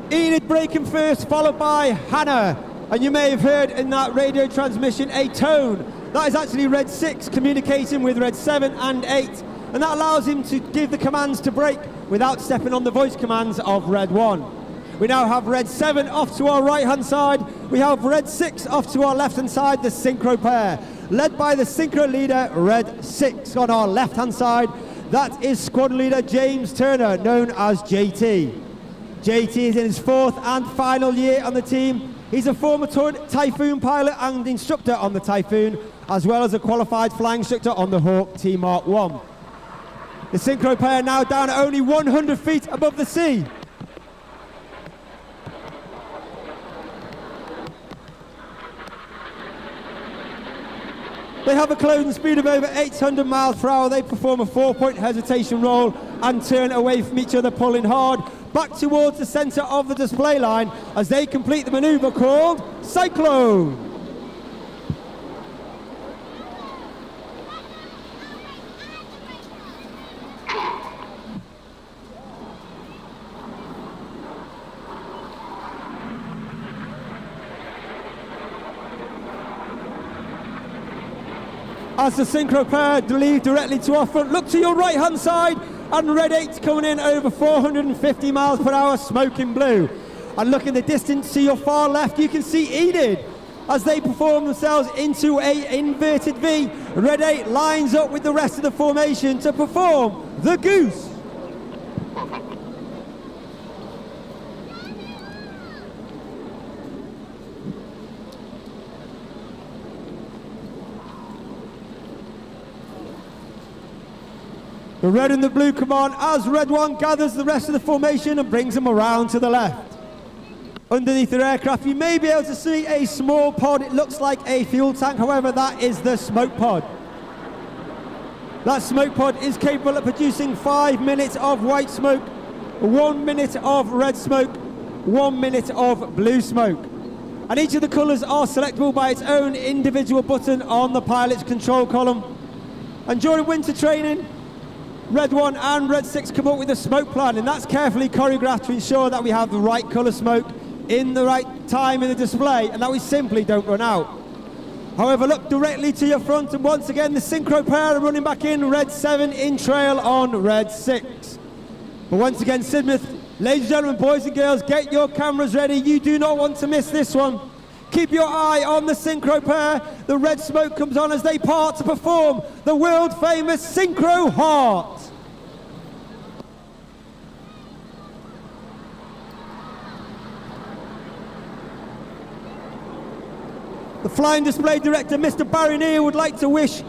Enid breaking first, followed by Hannah. And you may have heard in that radio transmission a tone. That is actually Red 6 communicating with Red 7 and 8. And that allows him to give the commands to brake without stepping on the voice commands of Red 1. We now have Red 7 off to our right-hand side. We have Red 6 off to our left-hand side, the synchro pair. Led by the synchro leader, Red 6 on our left-hand side. That is Squadron Leader James Turner, known as JT. JT is in his 4th and final year on the team, He's a former Typhoon pilot and instructor on the Typhoon, as well as a qualified flying instructor on the Hawk T-Mark 1. The synchro pair now down at only 100 feet above the sea. They have a closing speed of over 800 miles per hour. They perform a 4-point hesitation roll and turn away from each other, pulling hard back towards the centre of the display line as they complete the manoeuvre called Cyclone. As the synchro pair lead directly to our front, look to your right hand side, and Red 8 coming in over 450 miles per hour, smoking blue. And look in the distance to your far left, you can see Enid as they perform themselves into a inverted V. Red 8 lines up with the rest of the formation to perform the Goose. The red and the blue come on as Red 1 gathers the rest of the formation and brings them around to the left. Underneath their aircraft you may be able to see a small pod. It looks like a fuel tank, however that is the smoke pod. That smoke pod is capable of producing 5 minutes of white smoke, 1 minute of red smoke, 1 minute of blue smoke. And each of the colours are selectable by its own individual button on the pilot's control column. And during winter training, Red 1 and Red 6 come up with a smoke plan, and that's carefully choreographed to ensure that we have the right colour smoke in the right time in the display and that we simply don't run out. However, look directly to your front, and once again the synchro pair are running back in, Red 7 in trail on Red 6. But once again, Sidmouth, ladies and gentlemen, boys and girls, get your cameras ready. You do not want to miss this one. Keep your eye on the synchro pair. The red smoke comes on as they part to perform the world famous Synchro Heart. The flying display director, Mr. Barry Neal, would like to wish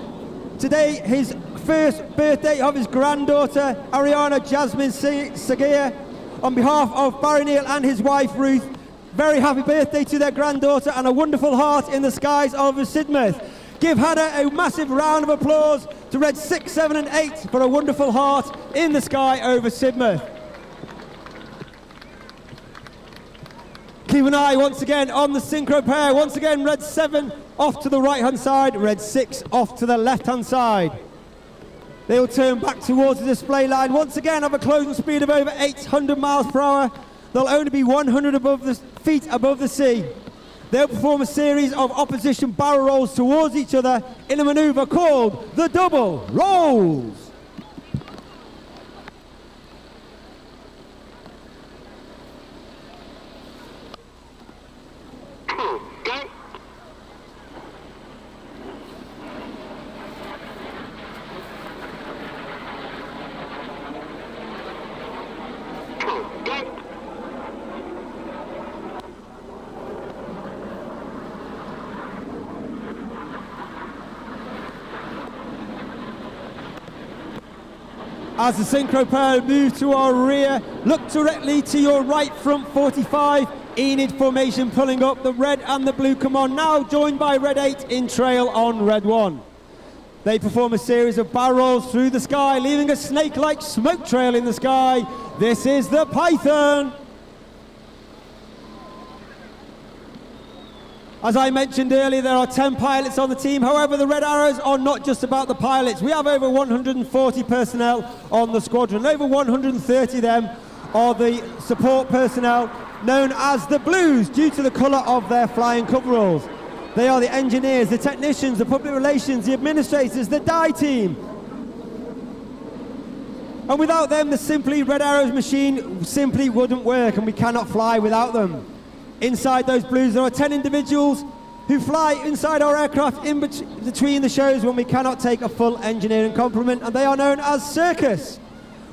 today his first birthday of his granddaughter, Ariana Jasmine Seguir. On behalf of Barry Neal and his wife, Ruth, very happy birthday to their granddaughter and a wonderful heart in the skies over Sidmouth. Give Hannah a massive round of applause to Red 6, 7 and 8 for a wonderful heart in the sky over Sidmouth. Keep an eye once again on the synchro pair. Once again, Red 7 off to the right hand side, Red 6 off to the left hand side. They will turn back towards the display line. Once again, have a closing speed of over 800 miles per hour. They'll only be 100 feet above the sea. They'll perform a series of opposition barrel rolls towards each other in a manoeuvre called the double rolls. As the synchro pair move to our rear, look directly to your right front 45, Enid formation pulling up, the red and the blue come on, now joined by Red 8 in trail on Red 1. They perform a series of barrel rolls through the sky, leaving a snake-like smoke trail in the sky. This is the Python. As I mentioned earlier, there are 10 pilots on the team. However, the Red Arrows are not just about the pilots. We have over 140 personnel on the squadron. Over 130 of them are the support personnel known as the Blues due to the colour of their flying coveralls. They are the engineers, the technicians, the public relations, the administrators, the die team. And without them, the Red Arrows machine simply wouldn't work, and we cannot fly without them. Inside those Blues, there are 10 individuals who fly inside our aircraft in between the shows when we cannot take a full engineering complement, and they are known as Circus.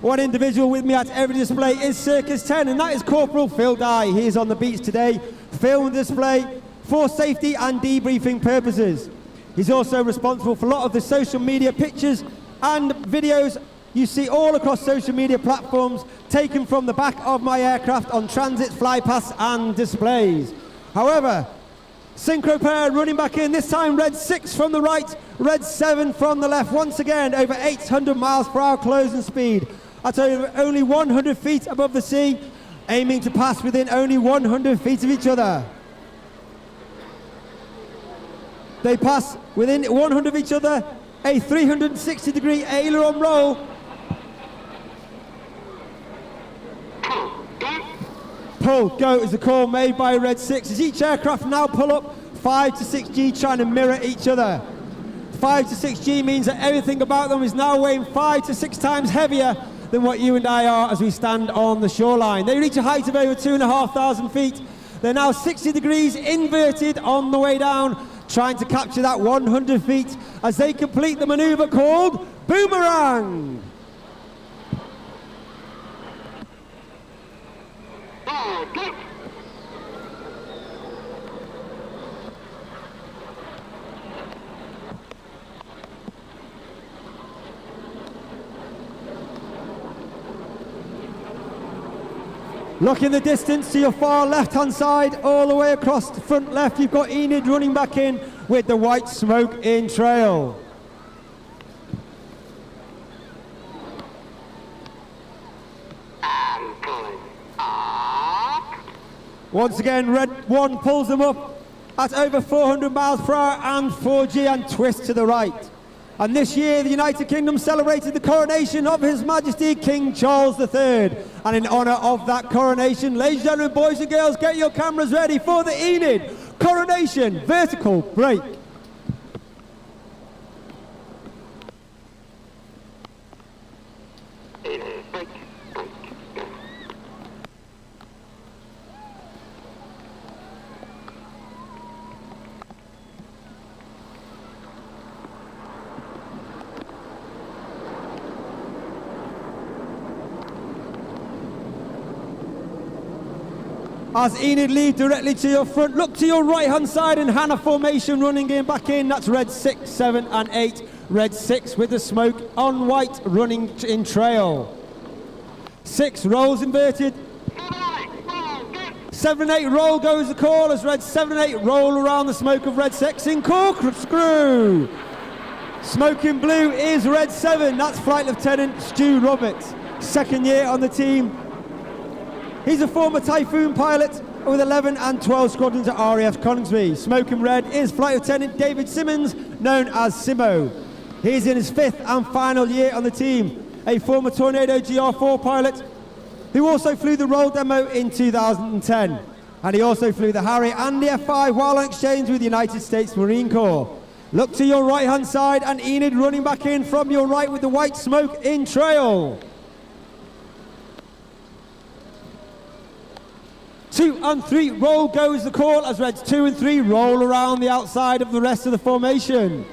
One individual with me at every display is Circus 10, and that is Corporal Phil Dye. He is on the beach today film display for safety and debriefing purposes. He's also responsible for a lot of the social media pictures and videos you see all across social media platforms taken from the back of my aircraft on transits, flypaths and displays. However, synchro pair running back in, this time red 6 from the right, red 7 from the left. Once again, over 800 miles per hour closing speed at only 100 feet above the sea, aiming to pass within only 100 feet of each other. They pass within 100 of each other, a 360-degree aileron roll. Pull, go is the call made by red 6 as each aircraft now pull up 5 to 6G, trying to mirror each other. 5 to 6G means that everything about them is now weighing 5 to 6 times heavier than what you and I are as we stand on the shoreline. They reach a height of over 2,500 feet. They're now 60 degrees inverted on the way down, trying to capture that 100 feet as they complete the maneuver called boomerang. Look in the distance to your far left-hand side, all the way across the front left, you've got Enid running back in with the white smoke in trail. Once again, red 1 pulls them up at over 400 miles per hour and 4G and twists to the right. And this year, the United Kingdom celebrated the coronation of His Majesty King Charles III. And in honour of that coronation, ladies and gentlemen, boys and girls, get your cameras ready for the Enid coronation vertical break. As Enid lead directly to your front, look to your right hand side and Hannah formation running in back in. That's red 6, 7 and 8. Red 6 with the smoke on white running in trail. 6 rolls inverted. 7 and 8 roll goes the call as red 7 and 8 roll around the smoke of red 6 in corkscrew. Smoke in blue is red 7. That's Flight Lieutenant Stu Roberts, second year on the team. He's a former Typhoon pilot with 11 and 12 squadrons at RAF Coningsby. Smoke in red is Flight Lieutenant David Simmons, known as Simo. He's in his 5th and final year on the team. A former Tornado GR4 pilot who also flew the roll demo in 2010. And he also flew the Harry and the F5 while on exchange with the United States Marine Corps. Look to your right hand side and Enid running back in from your right with the white smoke in trail. 2 and 3 roll goes the call as reds 2 and 3 roll around the outside of the rest of the formation.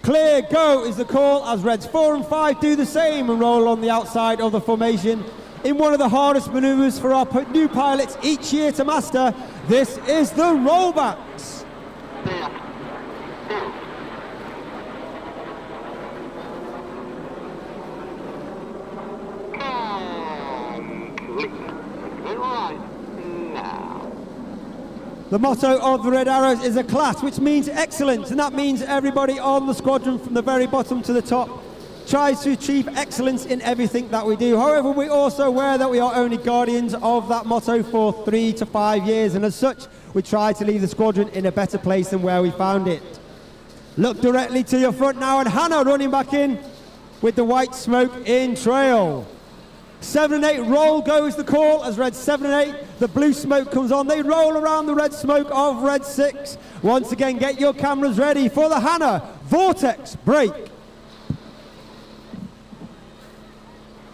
Clear go is the call as reds 4 and 5 do the same and roll on the outside of the formation in one of the hardest maneuvers for our new pilots each year to master. This is the rollbacks. The motto of the Red Arrows is a class, which means excellence, and that means everybody on the squadron from the very bottom to the top tries to achieve excellence in everything that we do. However, we're also aware that we are only guardians of that motto for 3 to 5 years, and as such, we try to leave the squadron in a better place than where we found it. Look directly to your front now, and Hannah running back in with the white smoke in trail. 7 and 8 roll goes the call as red 7 and 8, the blue smoke comes on. They roll around the red smoke of red 6. Once again, get your cameras ready for the Hannah vortex break.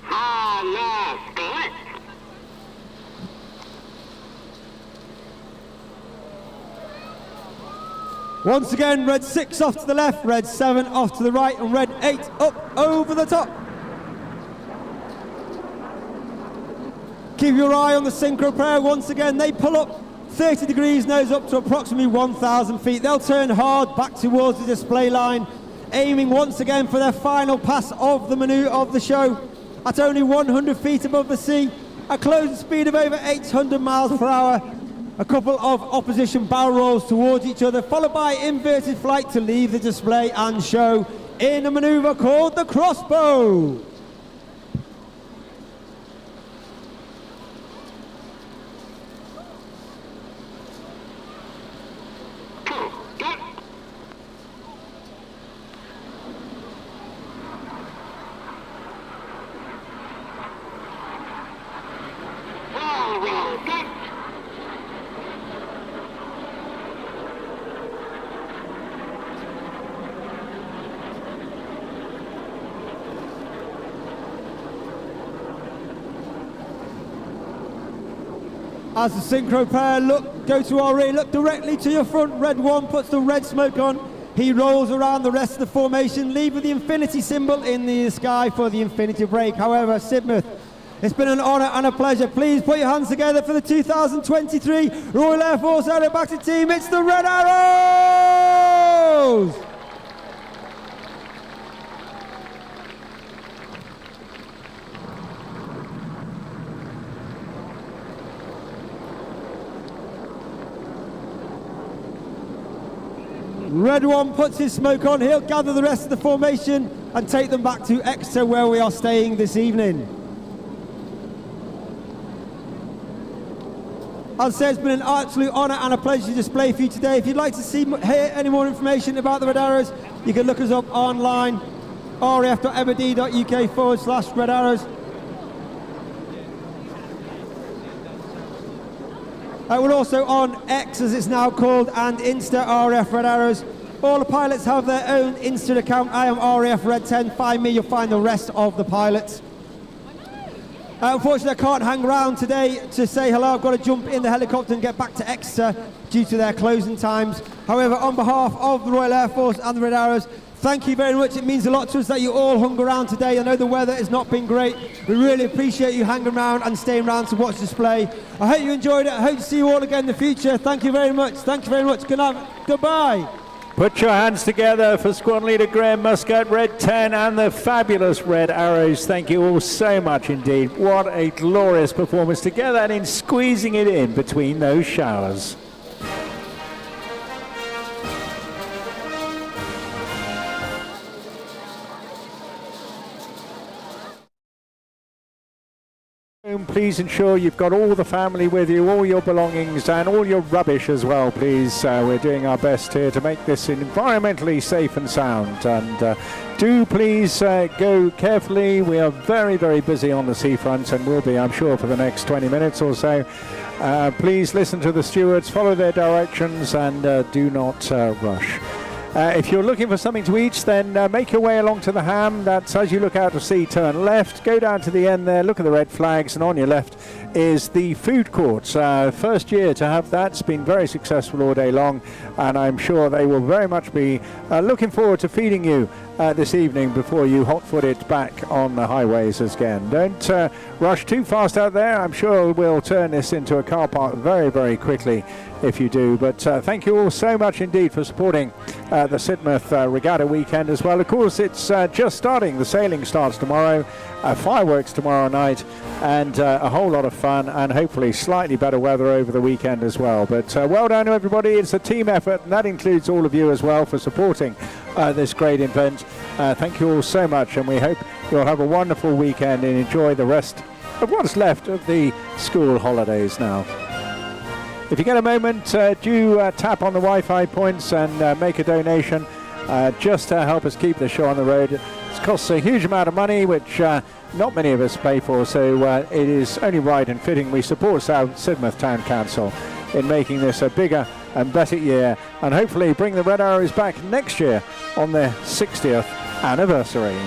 Hannah split. Once again, red 6 off to the left, red 7 off to the right, and red 8 up over the top. Keep your eye on the synchro pair. Once again, they pull up 30 degrees, nose up to approximately 1,000 feet. They'll turn hard back towards the display line, aiming once again for their final pass of the manoeuvre of the show at only 100 feet above the sea, a closing speed of over 800 miles per hour. A couple of opposition barrel rolls towards each other, followed by inverted flight to leave the display and show in a manoeuvre called the crossbow. As the synchro pair go to our rear, look directly to your front. Red 1 puts the red smoke on. He rolls around the rest of the formation, leaving the infinity symbol in the sky for the infinity break. However, Sidmouth, it's been an honour and a pleasure. Please put your hands together for the 2023 Royal Air Force Aerobatic team. It's the Red Arrows! Red 1 puts his smoke on. He'll gather the rest of the formation and take them back to Exeter, where we are staying this evening. As I say, it's been an absolute honour and a pleasure to display for you today. If you'd like to hear any more information about the Red Arrows, you can look us up online, raf.ebd.uk/Red Arrows. We're also on X, as it's now called, and Insta, RF Red Arrows. All the pilots have their own Insta account. I am RAF Red 10. Find me, you'll find the rest of the pilots. Unfortunately, I can't hang around today to say hello. I've got to jump in the helicopter and get back to Exeter due to their closing times. However, on behalf of the Royal Air Force and the Red Arrows, thank you very much. It means a lot to us that you all hung around today. I know the weather has not been great. We really appreciate you hanging around and staying around to watch the display. I hope you enjoyed it. I hope to see you all again in the future. Thank you very much. Thank you very much. Good night. Goodbye. Put your hands together for Squadron Leader Graham Muscat, Red 10, and the fabulous Red Arrows. Thank you all so much indeed. What a glorious performance together and in squeezing it in between those showers. Please ensure you've got all the family with you, all your belongings and all your rubbish as well, please. We're doing our best here to make this environmentally safe and sound, and do please go carefully. We are very, very busy on the seafront and will be, I'm sure, for the next 20 minutes or so. Please listen to the stewards, follow their directions, and do not rush. If you're looking for something to eat, then make your way along to the Ham. That's as you look out to sea, turn left, go down to the end there, look at the red flags, and on your left is the food court. First year to have that. It's been very successful all day long, and I'm sure they will very much be looking forward to feeding you this evening before you hot-foot it back on the highways again. Don't rush too fast out there. I'm sure we'll turn this into a car park very, very quickly if you do. But thank you all so much indeed for supporting the Sidmouth Regatta weekend as well. Of course, it's just starting. The sailing starts tomorrow, fireworks tomorrow night, and a whole lot of fun, and hopefully slightly better weather over the weekend as well. But well done to everybody. It's a team effort, and that includes all of you as well for supporting this great event. Thank you all so much, and we hope you'll have a wonderful weekend and enjoy the rest of what's left of the school holidays now. If you get a moment, do tap on the Wi-Fi points and make a donation just to help us keep the show on the road. It costs a huge amount of money, which not many of us pay for, so it is only right and fitting we support Sidmouth Town Council in making this a bigger and better year, and hopefully bring the Red Arrows back next year on their 60th anniversary.